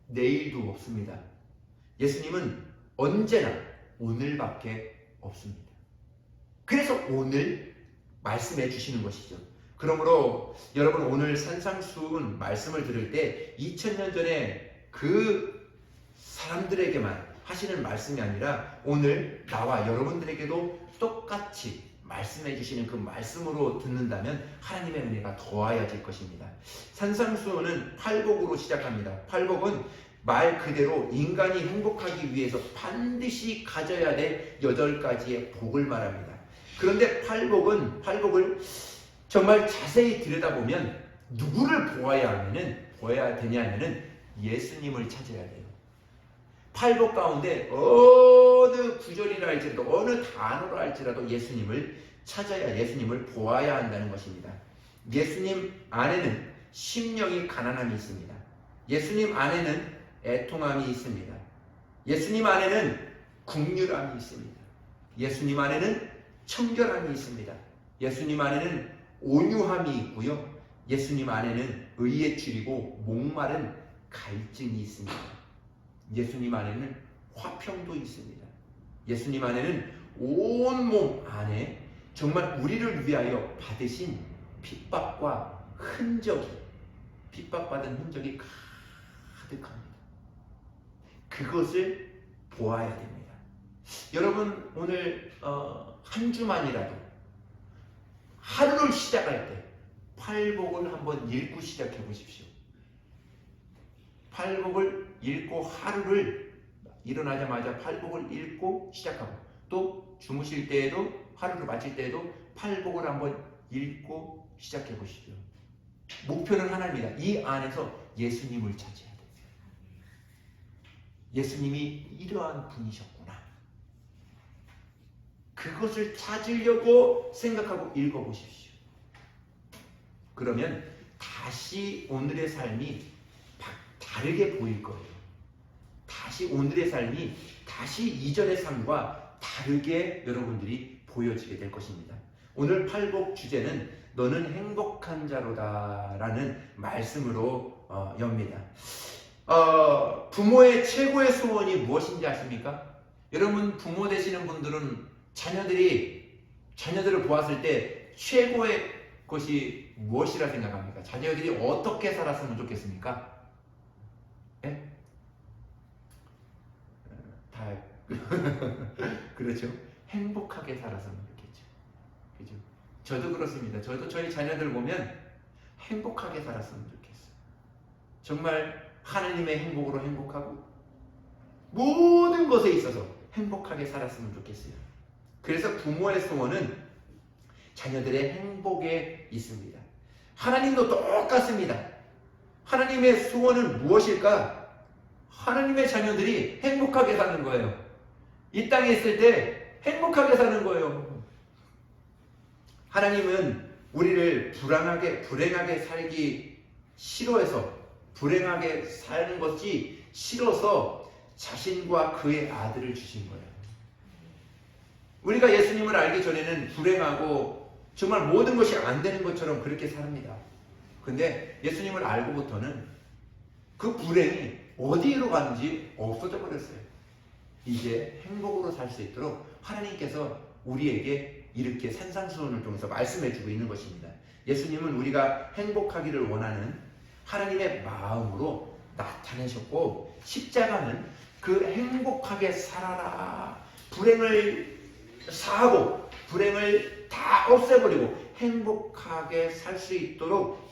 내일도 없습니다. 예수님은 언제나 오늘밖에 없습니다. 그래서 오늘 말씀해 주시는 것이죠. 그러므로 여러분, 오늘 산상수훈 말씀을 들을 때 2000년 전에 그 사람들에게만 하시는 말씀이 아니라 오늘 나와 여러분들에게도 똑같이 말씀해 주시는 그 말씀으로 듣는다면 하나님의 은혜가 더하여질 것입니다. 산상수훈은 팔복으로 시작합니다. 팔복은 말 그대로 인간이 행복하기 위해서 반드시 가져야 될 8가지의 복을 말합니다. 그런데 팔복을 정말 자세히 들여다보면 누구를 보아야 하면은 보여야 되냐면은 예수님을 찾아야 돼요. 팔복 가운데 어느 구절이라 할지라도 어느 단어라 할지라도 예수님을 찾아야, 예수님을 보아야 한다는 것입니다. 예수님 안에는 심령이 가난함이 있습니다. 예수님 안에는 애통함이 있습니다. 예수님 안에는 긍휼함이 있습니다. 예수님 안에는 청결함이 있습니다. 예수님 안에는 온유함이 있고요. 예수님 안에는 의에 줄이고 목마른 갈증이 있습니다. 예수님 안에는 화평도 있습니다. 예수님 안에는 온몸 안에 정말 우리를 위하여 받으신 핍박과 흔적이, 핍박받은 흔적이 가득합니다. 그것을 보아야 됩니다. 여러분 오늘 한 주만이라도 하루를 시작할 때 팔복을 한번 읽고 시작해 보십시오. 팔복을 읽고 하루를 일어나자마자 팔복을 읽고 시작하고 또 주무실 때에도 하루를 마칠 때에도 팔복을 한번 읽고 시작해 보시죠. 목표는 하나입니다. 이 안에서 예수님을 찾아야 돼요. 예수님이 이러한 분이셨구나. 그것을 찾으려고 생각하고 읽어보십시오. 그러면 다시 오늘의 삶이 다르게 보일 거예요. 다시 오늘의 삶이 다시 이전의 삶과 다르게 여러분들이 보여지게 될 것입니다. 오늘 팔복 주제는 너는 행복한 자로다 라는 말씀으로 엽니다. 부모의 최고의 소원이 무엇인지 아십니까? 여러분 부모 되시는 분들은 자녀들을 보았을 때 최고의 것이 무엇이라 생각합니까? 자녀들이 어떻게 살았으면 좋겠습니까? 네? 다 그렇죠. 행복하게 살았으면 좋겠죠. 그죠? 저도 그렇습니다. 저도 저희 자녀들 보면 행복하게 살았으면 좋겠어요. 정말 하나님의 행복으로 행복하고 모든 것에 있어서 행복하게 살았으면 좋겠어요. 그래서 부모의 소원은 자녀들의 행복에 있습니다. 하나님도 똑같습니다. 하나님의 소원은 무엇일까? 하나님의 자녀들이 행복하게 사는 거예요. 이 땅에 있을 때 행복하게 사는 거예요. 하나님은 우리를 불행하게 살기 싫어해서, 불행하게 사는 것이 싫어서 자신과 그의 아들을 주신 거예요. 우리가 예수님을 알기 전에는 불행하고 정말 모든 것이 안 되는 것처럼 그렇게 삽니다. 근데 예수님을 알고부터는 그 불행이 어디로 가는지 없어져 버렸어요. 이제 행복으로 살 수 있도록 하나님께서 우리에게 이렇게 산상수훈을 통해서 말씀해주고 있는 것입니다. 예수님은 우리가 행복하기를 원하는 하나님의 마음으로 나타내셨고, 십자가는 그 행복하게 살아라, 불행을 사하고 불행을 다 없애버리고 행복하게 살 수 있도록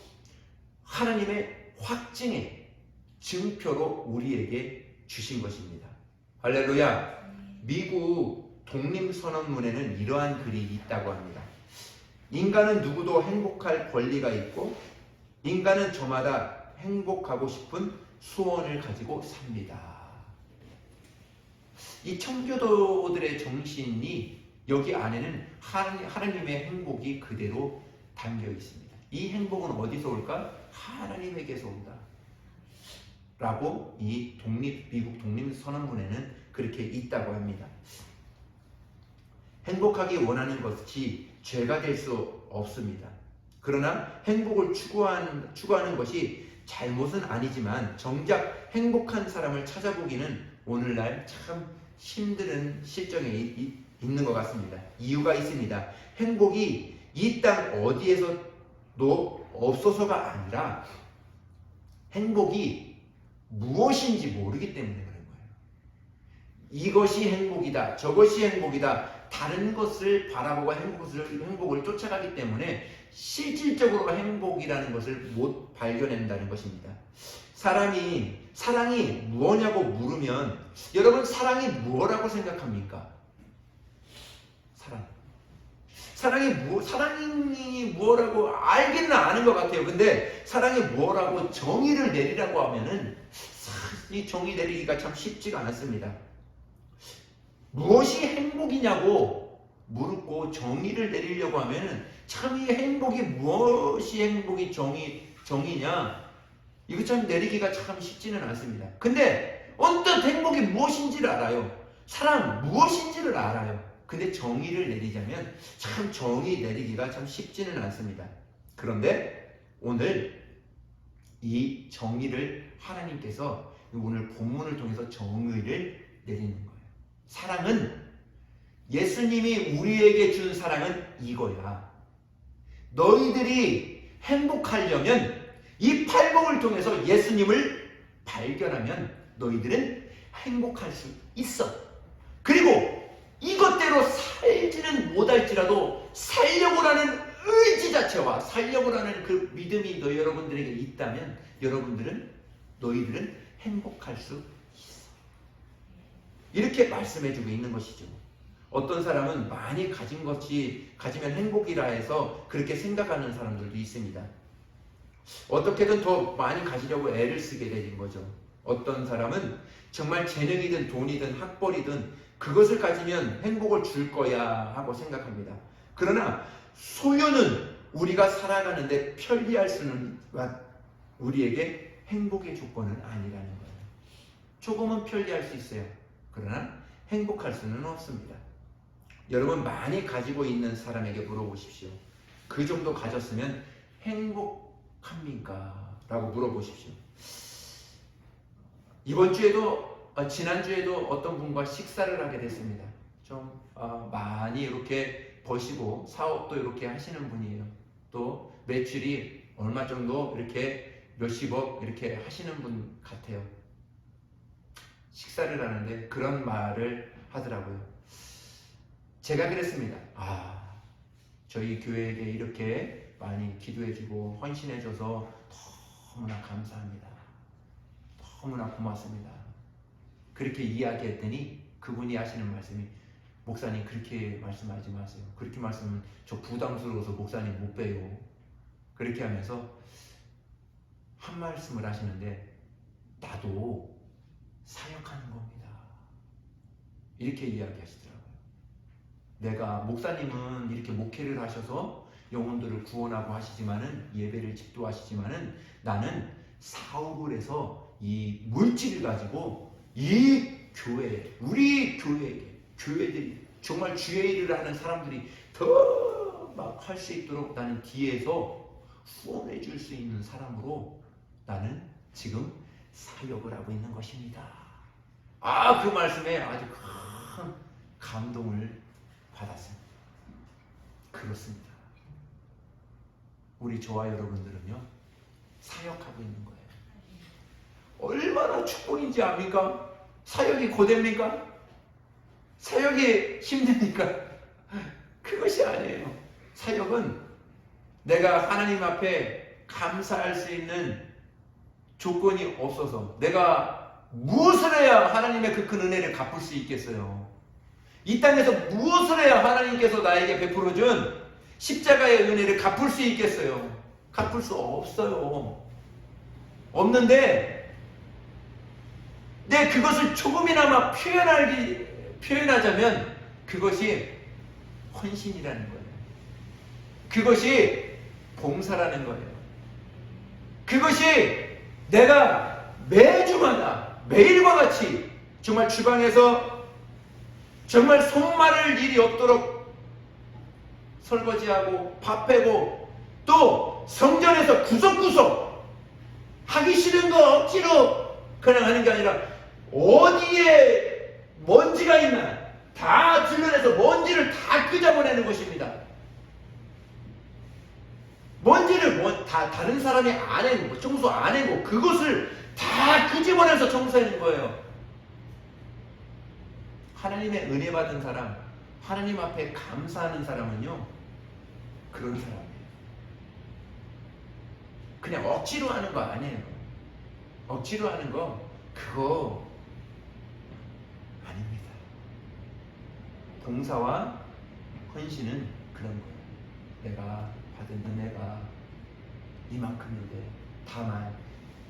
하나님의 확증의 증표로 우리에게 주신 것입니다. 할렐루야. 미국 독립선언문에는 이러한 글이 있다고 합니다. 인간은 누구도 행복할 권리가 있고 인간은 저마다 행복하고 싶은 소원을 가지고 삽니다. 이 청교도들의 정신이 여기 안에는 하나님의 행복이 그대로 담겨 있습니다. 이 행복은 어디서 올까? 하나님에게서 온다 라고 이 미국 독립선언문에는 그렇게 있다고 합니다. 행복하기 원하는 것이 죄가 될 수 없습니다. 그러나 행복을 추구하는 것이 잘못은 아니지만 정작 행복한 사람을 찾아보기는 오늘날 참 힘든 실정에 있는 것 같습니다. 이유가 있습니다. 행복이 이 땅 어디에서도 없어서가 아니라 행복이 무엇인지 모르기 때문에 그런 거예요. 이것이 행복이다, 저것이 행복이다, 다른 것을 바라보고 행복을 쫓아가기 때문에 실질적으로 행복이라는 것을 못 발견한다는 것입니다. 사랑이 무엇냐고 물으면 여러분 사랑이 무엇이라고 생각합니까? 사랑이 뭐라고 알기는 아는 것 같아요. 근데 사랑이 뭐라고 정의를 내리라고 하면은 이 정의 내리기가 참 쉽지가 않습니다. 무엇이 행복이냐고 묻고 정의를 내리려고 하면은 참 이 행복이 무엇이 행복이 정의냐? 이거 참 내리기가 참 쉽지는 않습니다. 근데 언뜻 행복이 무엇인지를 알아요. 사랑 무엇인지를 알아요. 근데 정의를 내리자면 참 정의 내리기가 참 쉽지는 않습니다. 그런데 오늘 이 정의를 하나님께서 오늘 본문을 통해서 정의를 내리는 거예요. 사랑은 예수님이 우리에게 준 사랑은 이거야. 너희들이 행복하려면 이 팔복을 통해서 예수님을 발견하면 너희들은 행복할 수 있어. 그리고 이것대로 살지는 못할지라도 살려고 하는 의지 자체와 살려고 하는 그 믿음이 여러분들에게 있다면 너희들은 행복할 수 있어. 이렇게 말씀해주고 있는 것이죠. 어떤 사람은 많이 가지면 행복이라 해서 그렇게 생각하는 사람들도 있습니다. 어떻게든 더 많이 가지려고 애를 쓰게 되는 거죠. 어떤 사람은 정말 재능이든 돈이든 학벌이든 그것을 가지면 행복을 줄 거야 하고 생각합니다. 그러나 소유는 우리가 살아가는데 편리할 수는 우리에게 행복의 조건은 아니라는 거예요. 조금은 편리할 수 있어요. 그러나 행복할 수는 없습니다. 여러분 많이 가지고 있는 사람에게 물어보십시오. 그 정도 가졌으면 행복합니까? 라고 물어보십시오. 이번 주에도 지난주에도 어떤 분과 식사를 하게 됐습니다. 좀 많이 이렇게 버시고 사업도 이렇게 하시는 분이에요. 또 매출이 얼마 정도 이렇게 몇십억 이렇게 하시는 분 같아요. 식사를 하는데 그런 말을 하더라고요. 제가 그랬습니다. 저희 교회에게 이렇게 많이 기도해주고 헌신해줘서 너무나 감사합니다. 너무나 고맙습니다. 그렇게 이야기했더니 그분이 하시는 말씀이 목사님 그렇게 말씀하지 마세요. 그렇게 말씀은 저 부담스러워서 목사님 못 봬요. 그렇게 하면서 한 말씀을 하시는데 나도 사역하는 겁니다. 이렇게 이야기하시더라고요. 내가 목사님은 이렇게 목회를 하셔서 영혼들을 구원하고 하시지만은 예배를 집도하시지만은 나는 사업을 해서 이 물질을 가지고 이 교회, 우리 교회들이 정말 주의 일을 하는 사람들이 더 막 할 수 있도록 나는 뒤에서 후원해 줄 수 있는 사람으로 나는 지금 사역을 하고 있는 것입니다. 그 말씀에 아주 큰 감동을 받았습니다. 그렇습니다. 우리 저와 여러분들은요 사역하고 있는 거예요. 얼마나 축복인지 압니까? 사역이 고됩니까? 사역이 힘듭니까? 그것이 아니에요. 사역은 내가 하나님 앞에 감사할 수 있는 조건이 없어서 내가 무엇을 해야 하나님의 그 큰 은혜를 갚을 수 있겠어요? 이 땅에서 무엇을 해야 하나님께서 나에게 베풀어준 십자가의 은혜를 갚을 수 있겠어요? 갚을 수 없어요. 없는데 내 그것을 조금이나마 표현하자면 그것이 헌신이라는 거예요. 그것이 봉사라는 거예요. 그것이 내가 매주마다 매일과 같이 정말 주방에서 정말 손마를 일이 없도록 설거지하고 밥 해고 또 성전에서 구석구석 하기 싫은 거 억지로 그냥 하는 게 아니라 어디에 먼지가 있나 다 들러내서 먼지를 다 끄집어내는 것입니다. 먼지를 다 다른 사람이 안 해고 청소 안 해고 그것을 다 끄집어내서 청소하는 거예요. 하나님의 은혜 받은 사람, 하나님 앞에 감사하는 사람은요 그런 사람이에요. 그냥 억지로 하는 거 아니에요. 억지로 하는 거 그거 아닙니다. 봉사와 헌신은 그런 거예요. 내가 받은 은혜가 이만큼인데 다만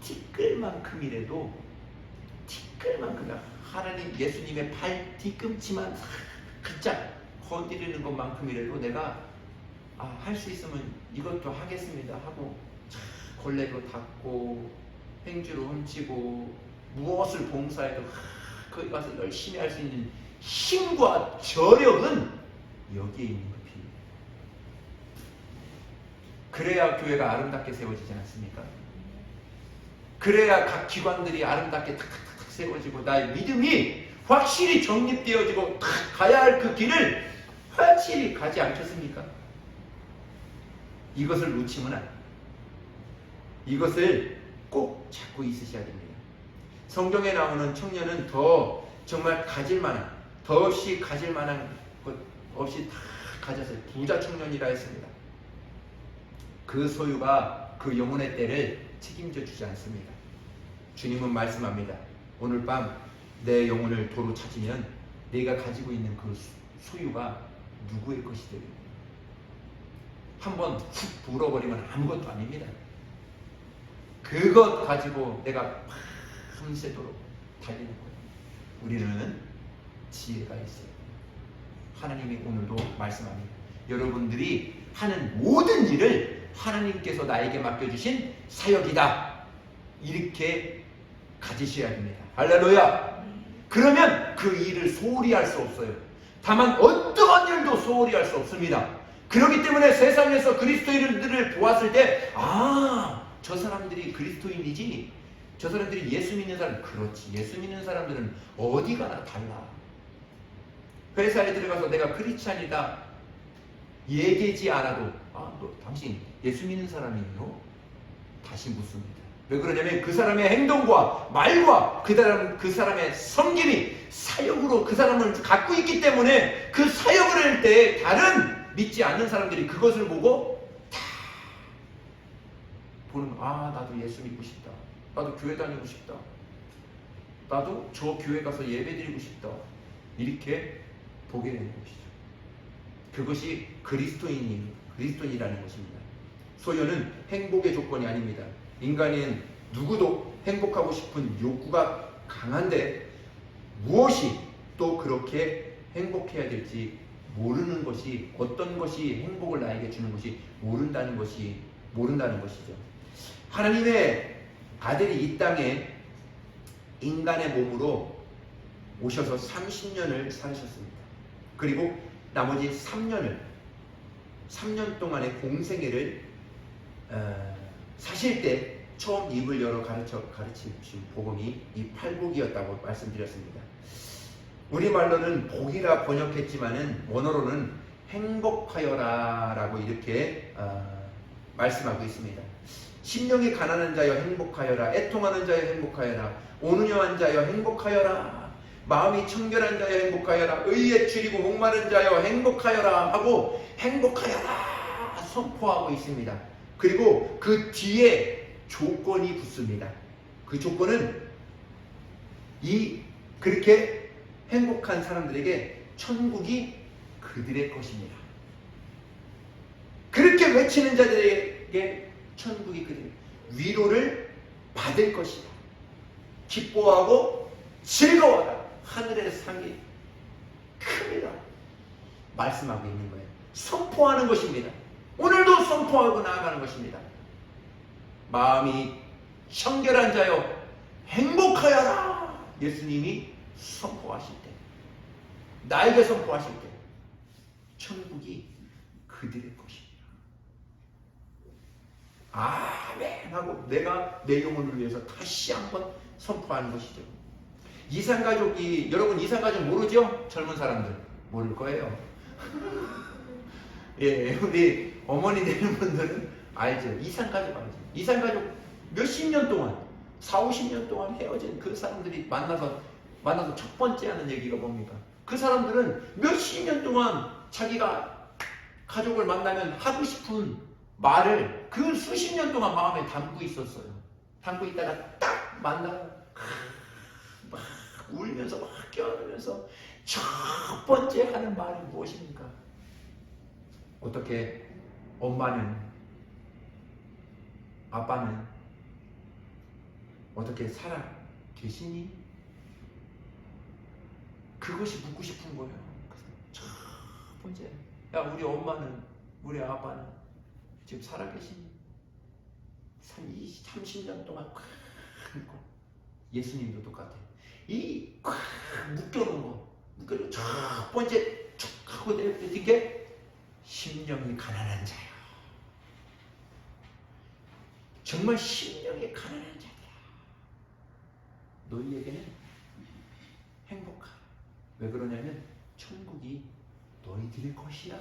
티끌만큼이라도 하나님 예수님의 발 뒤꿈치만 살짝 건드리는 것만큼이라도 내가 할 수 있으면 이것도 하겠습니다 하고 걸레로 닦고 행주로 훔치고 무엇을 봉사해도 거기 가서 열심히 할 수 있는 힘과 저력은 여기에 있는 것입니다. 그래야 교회가 아름답게 세워지지 않습니까? 그래야 각 기관들이 아름답게 탁탁탁 세워지고 나의 믿음이 확실히 정립되어지고 가야 할 그 길을 확실히 가지 않겠습니까? 이것을 놓치면 안 돼요. 이것을 꼭 잡고 있으셔야 됩니다. 성경에 나오는 청년은 더 정말 가질 만한, 더없이 가질 만한 것 없이 다 가졌어요. 부자 청년이라 했습니다. 그 소유가 그 영혼의 때를 책임져 주지 않습니다. 주님은 말씀합니다. 오늘 밤 내 영혼을 도로 찾으면 내가 가지고 있는 그 소유가 누구의 것이 되겠냐. 한번 훅 불어버리면 아무것도 아닙니다. 그것 가지고 내가 밤새도록 달리는 거예요. 우리는 지혜가 있어요. 하나님이 오늘도 말씀합니다. 여러분들이 하는 모든 일을 하나님께서 나에게 맡겨주신 사역이다. 이렇게 가지셔야 됩니다. 할렐루야. 그러면 그 일을 소홀히 할 수 없어요. 다만 어떠한 일도 소홀히 할 수 없습니다. 그렇기 때문에 세상에서 그리스도인들을 보았을 때 저 사람들이 그리스도인이지, 저 사람들이 예수 믿는 사람, 그렇지, 예수 믿는 사람들은 어디 가나 달라. 회사에 들어가서 내가 크리스찬이다 얘기하지 않아도 너 당신 예수 믿는 사람이에요? 다시 묻습니다. 왜 그러냐면 그 사람의 행동과 말과 그 사람의 섬김이 사역으로 그 사람을 갖고 있기 때문에 그 사역을 할 때 다른 믿지 않는 사람들이 그것을 보고 다 보는 거. 나도 예수 믿고 싶다. 나도 교회 다니고 싶다. 나도 저 교회 가서 예배 드리고 싶다. 이렇게 보게 되는 것이죠. 그것이 그리스도인이라는 것입니다. 소유는 행복의 조건이 아닙니다. 인간은 누구도 행복하고 싶은 욕구가 강한데 무엇이 또 그렇게 행복해야 될지 모르는 것이, 어떤 것이 행복을 나에게 주는 것이 모른다는 것이죠. 하나님의 아들이 이 땅에 인간의 몸으로 오셔서 30년을 살으셨습니다. 그리고 나머지 3년 동안의 공생애를 사실 때 처음 입을 열어 가르치신 복음이 이 팔복이었다고 말씀드렸습니다. 우리말로는 복이라 번역했지만은 원어로는 행복하여라 라고 이렇게 말씀하고 있습니다. 심령이 가난한 자여 행복하여라, 애통하는 자여 행복하여라, 온유한 자여 행복하여라, 마음이 청결한 자여 행복하여라, 의에 줄이고 목마른 자여 행복하여라 하고 행복하여라 선포하고 있습니다. 그리고 그 뒤에 조건이 붙습니다. 그 조건은 그렇게 행복한 사람들에게 천국이 그들의 것입니다. 그렇게 외치는 자들에게 천국이 그들 위로를 받을 것이다. 기뻐하고 즐거워라. 하늘의 상이 큽니다. 말씀하고 있는 거예요. 선포하는 것입니다. 오늘도 선포하고 나아가는 것입니다. 마음이 청결한 자여 행복하여라. 예수님이 선포하실 때, 나에게 선포하실 때 천국이 그들의 것입니다. 아멘 하고 내가 내 영혼을 위해서 다시 한번 선포하는 것이죠. 이산가족이, 여러분 이산가족 모르죠? 젊은 사람들 모를 거예요. 예, 우리 어머니 되는 분들은 알죠. 이산가족 알죠. 이산가족 몇십 년 동안, 40-50년 동안 헤어진 그 사람들이 만나서 첫 번째 하는 얘기가 뭡니까? 그 사람들은 몇십 년 동안 자기가 가족을 만나면 하고 싶은 말을 그 수십 년 동안 마음에 담고 있었어요. 담고 있다가 딱 만나요. 막 울면서 막 껴안으면서 첫 번째 하는 말이 무엇입니까? 어떻게 엄마는, 아빠는 어떻게 살아 계시니? 그것이 묻고 싶은 거예요. 그래서 첫 번째, 야, 우리 엄마는, 우리 아빠는 지금 살아 계시니? 30년 동안 콱 묶어. 예수님도 똑같아요. 이 콱 묶여놓은 거, 묶여놓은 첫 번째 툭 하고 내뱉은 게 심령이 가난한 자야. 정말 심령이 가난한 자야. 너희에게는 행복하다. 왜 그러냐면 천국이 너희들의 것이야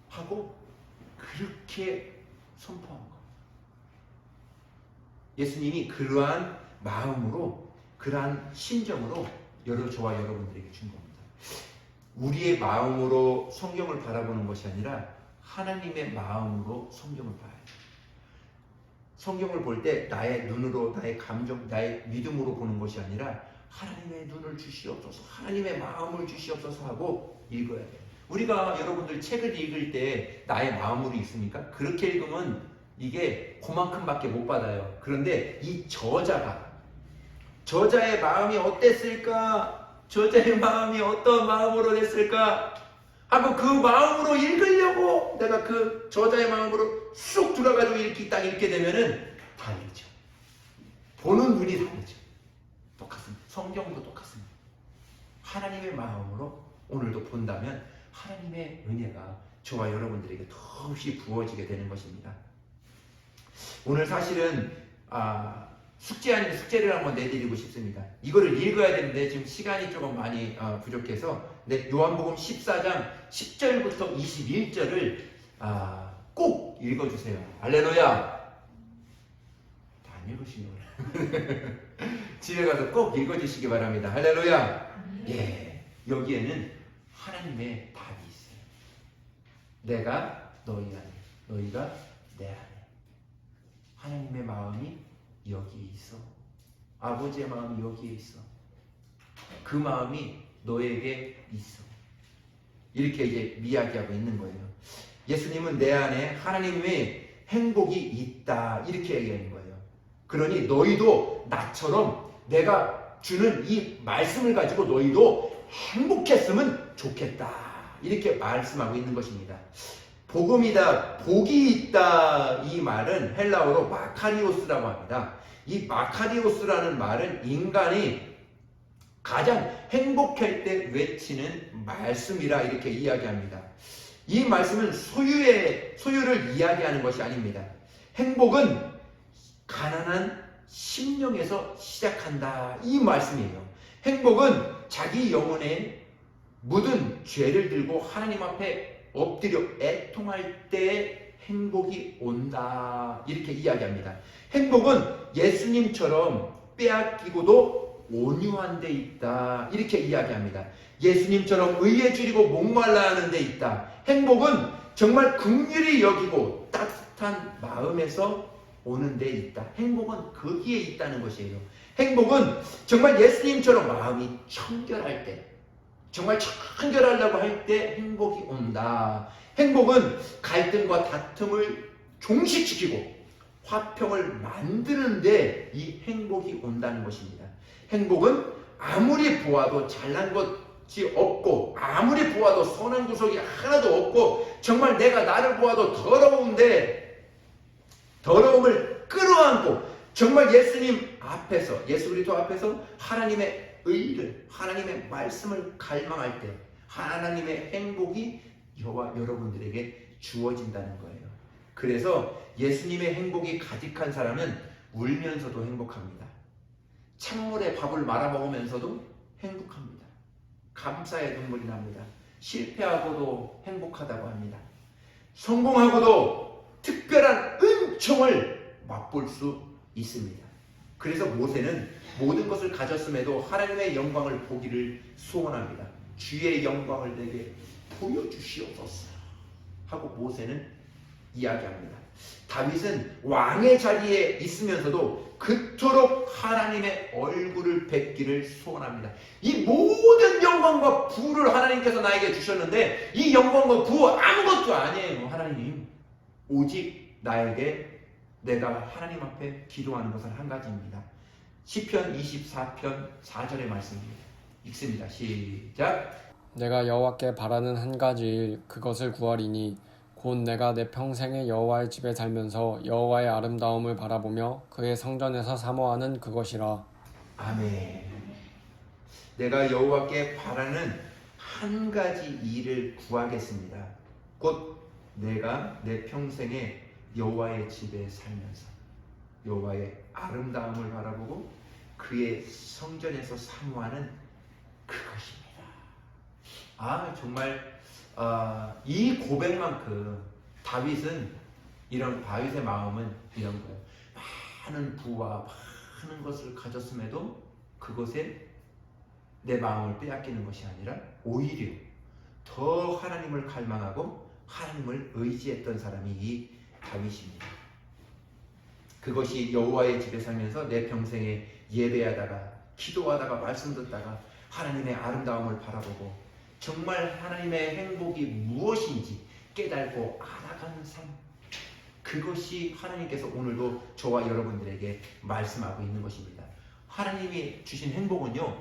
하고 그렇게 선포한 거예요. 예수님이 그러한 마음으로, 그러한 심정으로 저와 여러분들에게 준 겁니다. 우리의 마음으로 성경을 바라보는 것이 아니라 하나님의 마음으로 성경을 봐야 돼요. 성경을 볼 때 나의 눈으로, 나의 감정, 나의 믿음으로 보는 것이 아니라 하나님의 눈을 주시옵소서, 하나님의 마음을 주시옵소서 하고 읽어야 돼요. 우리가 여러분들 책을 읽을 때 나의 마음으로 읽습니까? 그렇게 읽으면 이게 그만큼밖에 못 받아요. 그런데 이 저자의 마음이 어땠을까? 저자의 마음이 어떤 마음으로 됐을까? 하고 그 마음으로 읽으려고 내가 그 저자의 마음으로 쑥 들어가지고 이렇게 딱 읽게 되면은 다르죠. 보는 눈이 다르죠. 똑같습니다. 성경도 똑같습니다. 하나님의 마음으로 오늘도 본다면 하나님의 은혜가 저와 여러분들에게 더없이 부어지게 되는 것입니다. 오늘 사실은 숙제 아닌 숙제를 한번 내드리고 싶습니다. 이거를 읽어야 되는데 지금 시간이 조금 많이 부족해서 요한복음 14장 10절부터 21절을 꼭 읽어주세요. 할렐루야. 다 안 읽으시네요. 집에 가서 꼭 읽어주시기 바랍니다. 할렐루야. 예, 여기에는 하나님의 답이 있어요. 내가 너희 안에, 너희가 내 안에. 하나님의 마음이 여기에 있어. 아버지의 마음이 여기에 있어. 그 마음이 너에게 있어. 이렇게 이제 이야기하고 있는 거예요. 예수님은 내 안에 하나님의 행복이 있다, 이렇게 얘기하는 거예요. 그러니 너희도 나처럼 내가 주는 이 말씀을 가지고 너희도 행복했으면 좋겠다, 이렇게 말씀하고 있는 것입니다. 복음이다, 복이 있다, 이 말은 헬라어로 마카리오스라고 합니다. 이 마카리오스라는 말은 인간이 가장 행복할 때 외치는 말씀이라 이렇게 이야기합니다. 이 말씀은 소유를 이야기하는 것이 아닙니다. 행복은 가난한 심령에서 시작한다, 이 말씀이에요. 행복은 자기 영혼에 묻은 죄를 들고 하나님 앞에 엎드려 애통할 때 행복이 온다, 이렇게 이야기합니다. 행복은 예수님처럼 빼앗기고도 온유한 데 있다, 이렇게 이야기합니다. 예수님처럼 의에 줄이고 목말라 하는 데 있다. 행복은 정말 긍휼히 여기고 따뜻한 마음에서 오는 데 있다. 행복은 거기에 있다는 것이에요. 행복은 정말 예수님처럼 마음이 청결할 때, 정말 청결하려고 할 때 행복이 온다. 행복은 갈등과 다툼을 종식시키고 화평을 만드는데 이 행복이 온다는 것입니다. 행복은 아무리 보아도 잘난 것이 없고 아무리 보아도 선한 구석이 하나도 없고 정말 내가 나를 보아도 더러운데 더러움을 끌어안고 정말 예수님 앞에서, 예수 그리스도 앞에서 하나님의 의를, 하나님의 말씀을 갈망할 때 하나님의 행복이 저와 여러분들에게 주어진다는 거예요. 그래서 예수님의 행복이 가득한 사람은 울면서도 행복합니다. 찬물에 밥을 말아 먹으면서도 행복합니다. 감사의 눈물이 납니다. 실패하고도 행복하다고 합니다. 성공하고도 특별한 은총을 맛볼 수 있습니다. 그래서 모세는 모든 것을 가졌음에도 하나님의 영광을 보기를 소원합니다. 주의 영광을 내게 보여주시옵소서 하고 모세는 이야기합니다. 다윗은 왕의 자리에 있으면서도 그토록 하나님의 얼굴을 뵙기를 소원합니다. 이 모든 영광과 부를 하나님께서 나에게 주셨는데 이 영광과 부 아무것도 아니에요. 하나님, 오직 나에게 내가 하나님 앞에 기도하는 것은 한 가지입니다. 시편 24편 4절의 말씀입니다. 읽습니다. 시작. 내가 여호와께 바라는 한 가지 일 그것을 구하리니 곧 내가 내 평생에 여호와의 집에 살면서 여호와의 아름다움을 바라보며 그의 성전에서 사모하는 그것이라. 아멘. 내가 여호와께 바라는 한 가지 일을 구하겠습니다. 곧 내가 내 평생에 여호와의 집에 살면서 여호와의 아름다움을 바라보고 그의 성전에서 사모하는 그것입니다. 정말 이 고백만큼 다윗의 마음은 이런 거예요. 많은 부와 많은 것을 가졌음에도 그것에 내 마음을 빼앗기는 것이 아니라 오히려 더 하나님을 갈망하고 하나님을 의지했던 사람이 이 다윗입니다. 그것이 여호와의 집에 살면서 내 평생에 예배하다가 기도하다가 말씀 듣다가 하나님의 아름다움을 바라보고 정말 하나님의 행복이 무엇인지 깨달고 알아가는 삶, 그것이 하나님께서 오늘도 저와 여러분들에게 말씀하고 있는 것입니다. 하나님이 주신 행복은요,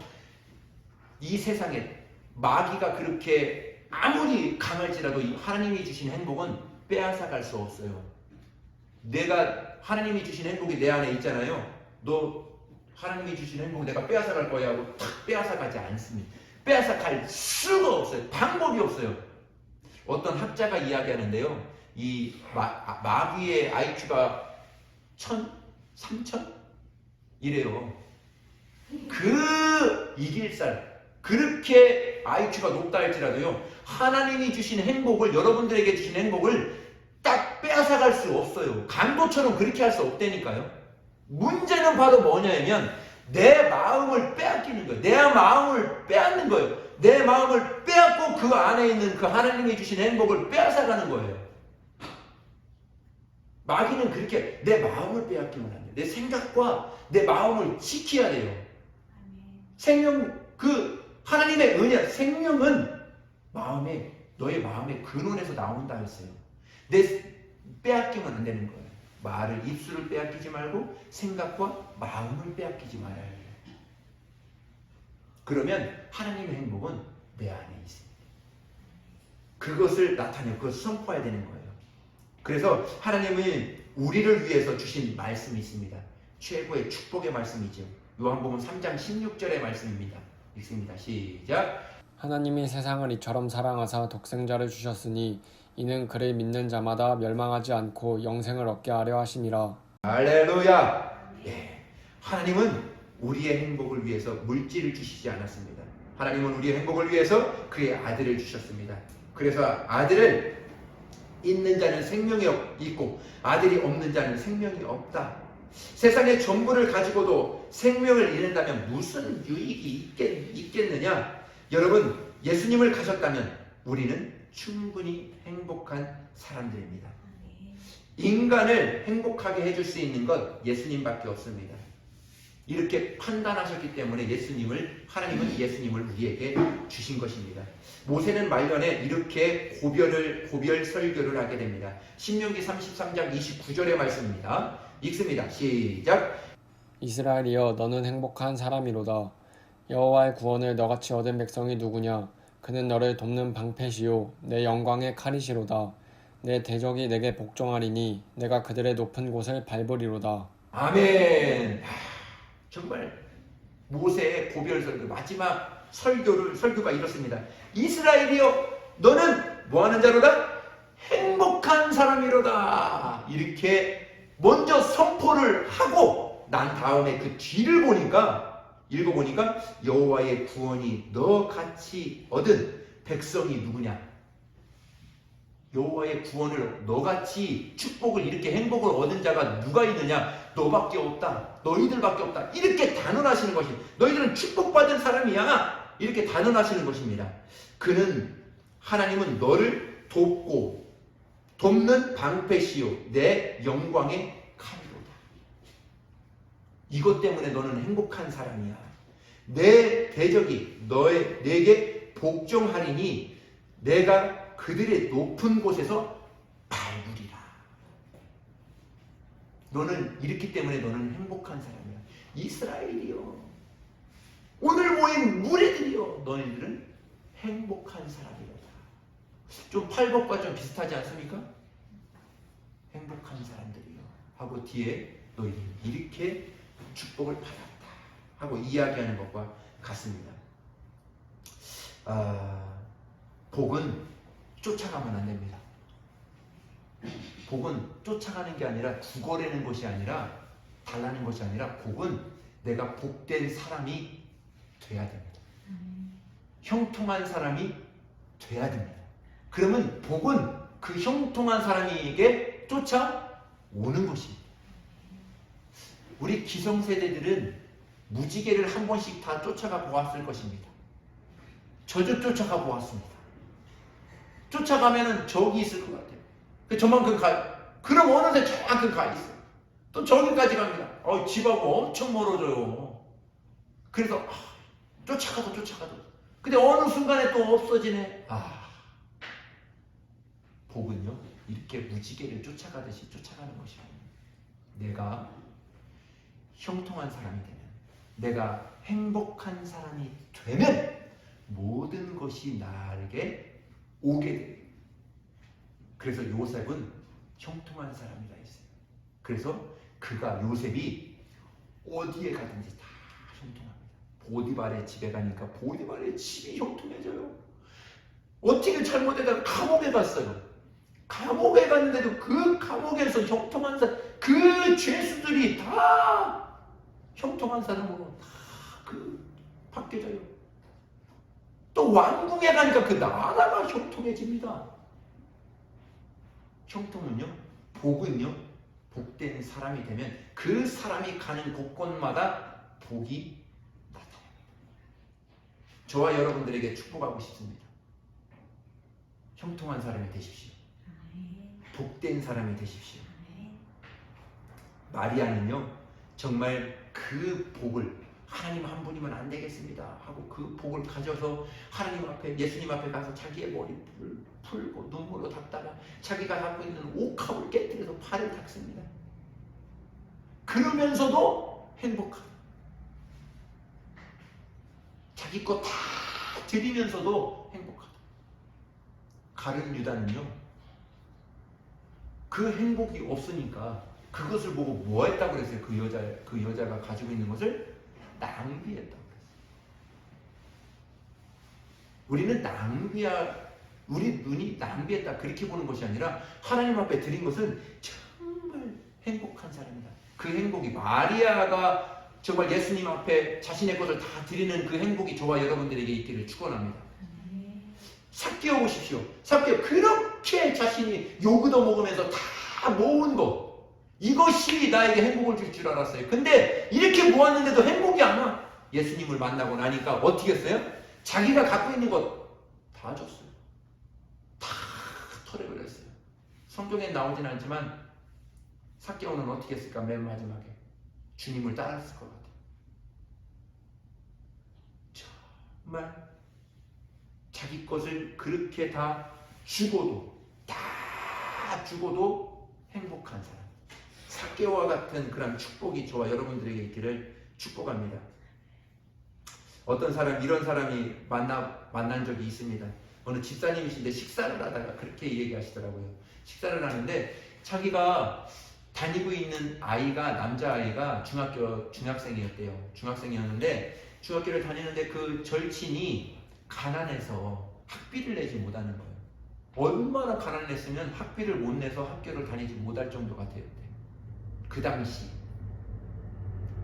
이 세상에 마귀가 그렇게 아무리 강할지라도 하나님이 주신 행복은 빼앗아갈 수 없어요. 하나님이 주신 행복이 내 안에 있잖아요. 너 하나님이 주신 행복 내가 빼앗아갈 거야 하고 탁 빼앗아가지 않습니다. 빼앗아갈 수가 없어요. 방법이 없어요. 어떤 학자가 이야기하는데요, 이 마귀의 IQ가 1000, 3000 이래요. 그 이길 살, 그렇게 IQ가 높다 할지라도요, 하나님이 주신 행복을, 여러분들에게 주신 행복을 딱 빼앗아갈 수 없어요. 강도처럼 그렇게 할 수 없다니까요. 문제는 바로 뭐냐면 내 마음을 빼앗기는 거예요. 내 마음을 빼앗는 거예요. 내 마음을 빼앗고 그 안에 있는 그 하나님이 주신 행복을 빼앗아가는 거예요. 마귀는 그렇게 내 마음을 빼앗기면 안 돼요. 내 생각과 내 마음을 지켜야 돼요. 하나님의 은혜, 생명은 너의 마음의 근원에서 나온다 했어요. 빼앗기면 안 되는 거예요. 입술을 빼앗기지 말고 생각과 마음을 빼앗기지 말아야 해요. 그러면 하나님의 행복은 내 안에 있습니다. 그것을 나타내고 그것을 선포해야 되는 거예요. 그래서 하나님은 우리를 위해서 주신 말씀이 있습니다. 최고의 축복의 말씀이죠. 요한복음 3장 16절의 말씀입니다. 읽습니다. 시작. 하나님이 세상을 이처럼 사랑하사 독생자를 주셨으니 이는 그를 믿는 자마다 멸망하지 않고 영생을 얻게 하려 하심이라. 할렐루야. 하나님은 우리의 행복을 위해서 물질을 주시지 않았습니다. 하나님은 우리의 행복을 위해서 그의 아들을 주셨습니다. 그래서 아들을 있는 자는 생명이 있고 아들이 없는 자는 생명이 없다. 세상의 전부를 가지고도 생명을 잃는다면 무슨 유익이 있겠느냐? 여러분, 예수님을 가졌다면 우리는 충분히 행복한 사람들입니다. 인간을 행복하게 해줄 수 있는 것 예수님밖에 없습니다. 이렇게 판단하셨기 때문에 하나님은 예수님을 우리에게 주신 것입니다. 모세는 말년에 이렇게 고별 설교를 하게 됩니다. 신명기 33장 29절의 말씀입니다. 읽습니다. 시작. 이스라엘이여 너는 행복한 사람이로다. 여호와의 구원을 너같이 얻은 백성이 누구냐? 그는 너를 돕는 방패시요 내 영광의 칼이시로다. 내 대적이 내게 복종하리니 내가 그들의 높은 곳을 밟으리로다. 아멘. 정말 모세의 고별 설교 마지막 설교가 이렇습니다. 이스라엘이여 너는 뭐하는 자로다? 행복한 사람이로다. 이렇게 먼저 선포를 하고 난 다음에 그 뒤를 읽어보니까 여호와의 구원이 너같이 얻은 백성이 누구냐? 여호와의 구원을 너같이 축복을 이렇게 행복을 얻은 자가 누가 있느냐? 너밖에 없다. 너희들밖에 없다. 이렇게 단언하시는 것이 너희들은 축복받은 사람이야. 이렇게 단언하시는 것입니다. 하나님은 너를 돕고 돕는 방패시요 내 영광의 칼이로다. 이것 때문에 너는 행복한 사람이야. 내 대적이 내게 복종하리니 내가 그들의 높은 곳에서 밟으리라. 너는 이렇기 때문에 너는 행복한 사람이야. 이스라엘이여, 오늘 모인 무리들이여, 너희들은 행복한 사람이로다. 좀 8법과 좀 비슷하지 않습니까? 행복한 사람들이요 하고 뒤에 너희들은 이렇게 축복을 받았다 하고 이야기하는 것과 같습니다. 복은 쫓아가면 안 됩니다. 복은 쫓아가는 게 아니라 구걸하는 것이 아니라 달라는 것이 아니라 복은 내가 복된 사람이 돼야 됩니다. 형통한 사람이 돼야 됩니다. 그러면 복은 그 형통한 사람에게 쫓아오는 것입니다. 우리 기성세대들은 무지개를 한 번씩 다 쫓아가 보았을 것입니다. 저도 쫓아가 보았습니다. 쫓아가면은 저기 있을 것 같아요. 저만큼 그럼 어느새 저만큼 가 있어요. 또 저기까지 갑니다. 집하고 엄청 멀어져요. 그래서 쫓아가도 근데 어느 순간에 또 없어지네. 복은요 이렇게 무지개를 쫓아가듯이 쫓아가는 것이에요. 내가 형통한 사람이 되면, 내가 행복한 사람이 되면 모든 것이 나에게 오게 돼요. 그래서 요셉은 형통한 사람이라 했어요. 그래서 요셉이 어디에 가든지 다 형통합니다. 보디발의 집에 가니까 보디발의 집이 형통해져요. 어떻게 잘못해서 감옥에 갔어요. 감옥에 갔는데도 그 감옥에서 형통한 사람, 그 죄수들이 다 형통한 사람으로 다 바뀌어져요. 또 왕궁에 가니까 그 나라가 형통해집니다. 형통은요, 복은요, 복된 사람이 되면 그 사람이 가는 곳곳마다 복이 나타납니다. 저와 여러분들에게 축복하고 싶습니다. 형통한 사람이 되십시오. 복된 사람이 되십시오. 마리아는요, 정말 그 복을 하나님 한 분이면 안 되겠습니다 하고 그 복을 가져서 하나님 앞에, 예수님 앞에 가서 자기의 머리를 풀고 눈물로 닦다가 자기가 갖고 있는 옥합을 깨뜨려서 팔을 닦습니다. 그러면서도 행복하다. 자기 거 다 드리면서도 행복하다. 가룟 유다는요, 그 행복이 없으니까 그것을 보고 뭐 했다고 그랬어요? 그 여자가 가지고 있는 것을 낭비했다고 그랬어요. 우리 눈이 낭비했다 그렇게 보는 것이 아니라 하나님 앞에 드린 것은 정말 행복한 사람이다. 그 행복이, 마리아가 정말 예수님 앞에 자신의 것을 다 드리는 그 행복이 저와 여러분들에게 있기를 축원합니다. 삭개오 보십시오. 삭개오 그렇게 자신이 요구도 먹으면서 다 모은 것, 이것이 나에게 행복을 줄 줄 알았어요. 근데 이렇게 모았는데도 행복이 안 와. 예수님을 만나고 나니까 어떻게 했어요? 자기가 갖고 있는 것 다 줬어요. 다 털어버렸어요. 성경에 나오진 않지만 삭개오는 어떻게 했을까? 맨 마지막에 주님을 따랐을 것 같아요. 정말 자기 것을 그렇게 다 주고도 행복한 사람, 삭개오와 같은 그런 축복이 저와 여러분들에게 있기를 축복합니다. 어떤 사람, 이런 사람이 만난 적이 있습니다. 어느 집사님이신데 식사를 하다가 그렇게 얘기하시더라고요. 식사를 하는데 자기가 다니고 있는 아이가, 남자아이가 중학생이었대요. 중학생이었는데 중학교를 다니는데 그 절친이 가난해서 학비를 내지 못하는 거예요. 얼마나 가난했으면 학비를 못 내서 학교를 다니지 못할 정도가 되었대요. 그 당시.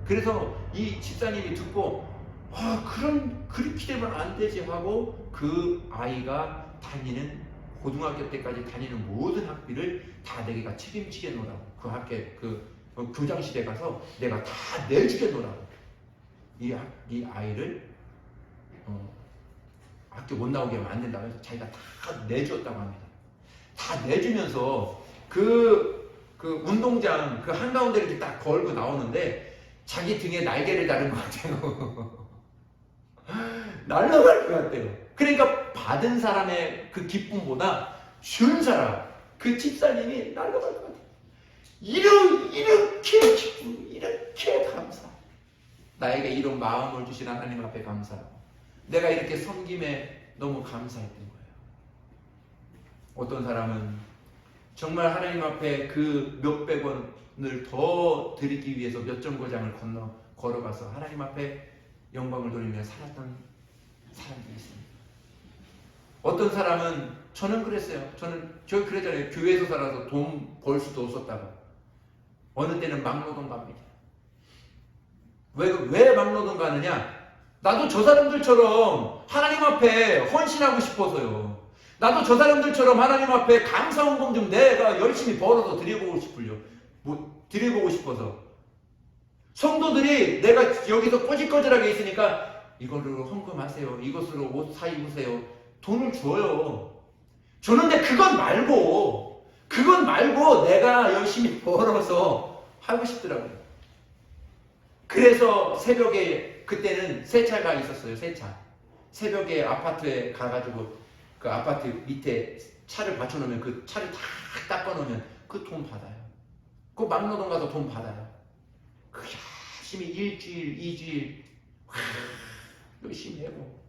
그래서 이 집사님이 듣고 그렇게 되면 안 되지 하고 그 아이가 다니는 고등학교 때까지 다니는 모든 학비를 다 내가 책임지겠노라고, 그 학교 교장실에 가서 내가 다 내주겠노라고 이 아이를 학교 못 나오게 하면 안 된다고 해서 자기가 다 내주었다고 합니다. 다 내주면서 그 운동장 그 한가운데 이렇게 딱 걸고 나오는데 자기 등에 날개를 달은 것 같아요. 날아갈 것 같아요. 그러니까 받은 사람의 그 기쁨보다 준 사람, 그 집사님이 날아갈 것 같아요. 이렇게 기쁨, 이렇게 감사. 나에게 이런 마음을 주신 하나님 앞에 감사하고 내가 이렇게 섬김에 너무 감사했던 거예요. 어떤 사람은 정말 하나님 앞에 그 몇백 원을 더 드리기 위해서 몇 정거장을 걸어가서 하나님 앞에 영광을 돌리며 살았던 사람들이 있습니다. 어떤 사람은 저는 그랬어요. 저 그랬잖아요. 교회에서 살아서 돈 벌 수도 없었다고. 어느 때는 막노동 갑니다. 왜 막노동 가느냐? 나도 저 사람들처럼 하나님 앞에 헌신하고 싶어서요. 나도 저 사람들처럼 하나님 앞에 감사 헌금 좀 내가 열심히 벌어서 드려보고 싶어서. 성도들이 내가 여기서 꼬질꼬질하게 있으니까 이걸로 헌금하세요. 이것으로 옷 사 입으세요. 돈을 줘요. 주는데 그건 말고 내가 열심히 벌어서 하고 싶더라고요. 그래서 새벽에 그때는 세차가 있었어요. 세차. 새벽에 아파트에 가가지고 그 아파트 밑에 차를 받쳐놓으면 그 차를 다 닦아놓으면 그 돈 받아요. 그 막노동 가서 돈 받아요. 그 열심히 일주일, 이주일 열심히 하고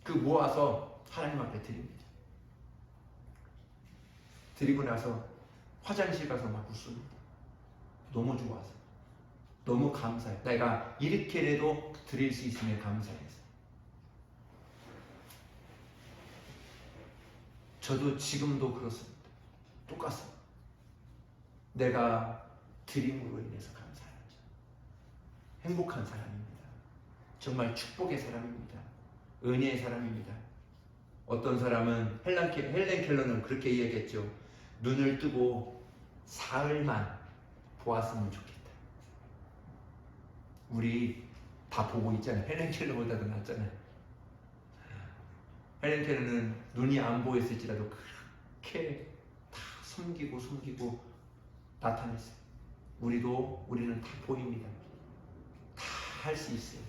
그 모아서 하나님 앞에 드립니다. 드리고 나서 화장실 가서 막 웃습니다. 너무 좋아서. 너무 감사해요. 내가 이렇게라도 드릴 수 있음에 감사해서. 저도 지금도 그렇습니다. 똑같습니다. 내가 드림으로 인해서 감사하죠. 행복한 사람입니다. 정말 축복의 사람입니다. 은혜의 사람입니다. 어떤 사람은 헬렌 켈러는 그렇게 이야기했죠. 눈을 뜨고 사흘만 보았으면 좋겠다. 우리 다 보고 있잖아요. 헬렌 켈러보다도 낫잖아요. 헬렌 켈러는 눈이 안 보였을지라도 그렇게 다 숨기고 나타냈어요. 우리는 다 보입니다. 다 할 수 있어요.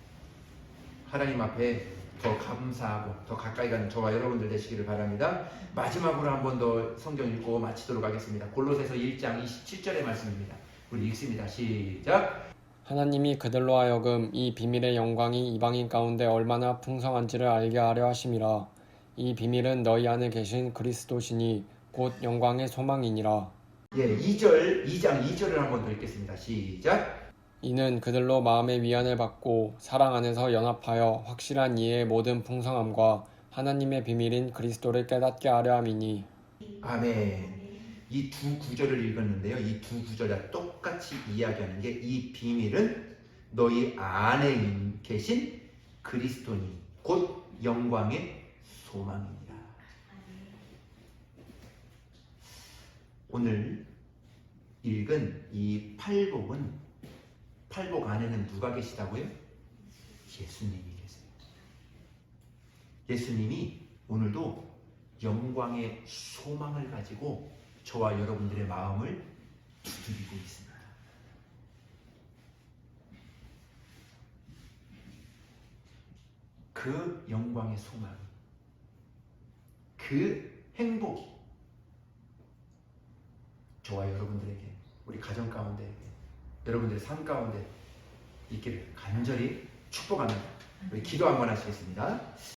하나님 앞에 더 감사하고 더 가까이 가는 저와 여러분들 되시기를 바랍니다. 마지막으로 한 번 더 성경 읽고 마치도록 하겠습니다. 골로새서 1장 27절의 말씀입니다. 우리 읽습니다. 시작. 하나님이 그들로 하여금 이 비밀의 영광이 이방인 가운데 얼마나 풍성한지를 알게 하려 하심이라. 이 비밀은 너희 안에 계신 그리스도시니 곧 영광의 소망이니라. 2장 2절을 한 번 더 읽겠습니다. 시작. 이는 그들로 마음의 위안을 받고 사랑 안에서 연합하여 확실한 이해의 모든 풍성함과 하나님의 비밀인 그리스도를 깨닫게 하려 함이니. 아멘. 이 두 구절을 읽었는데요. 이 두 구절 다 똑같이 이야기하는 게 이 비밀은 너희 안에 계신 그리스도니 곧 영광의 소망입니다. 오늘 읽은 이 팔복 안에는 누가 계시다고요? 예수님이 계세요. 예수님이 오늘도 영광의 소망을 가지고 저와 여러분들의 마음을 두드리고 있습니다. 그 영광의 소망, 그 행복이 저와 여러분들에게, 우리 가정 가운데, 여러분들의 삶 가운데 있기를 간절히 축복합니다. 우리 기도 한번 하시겠습니다.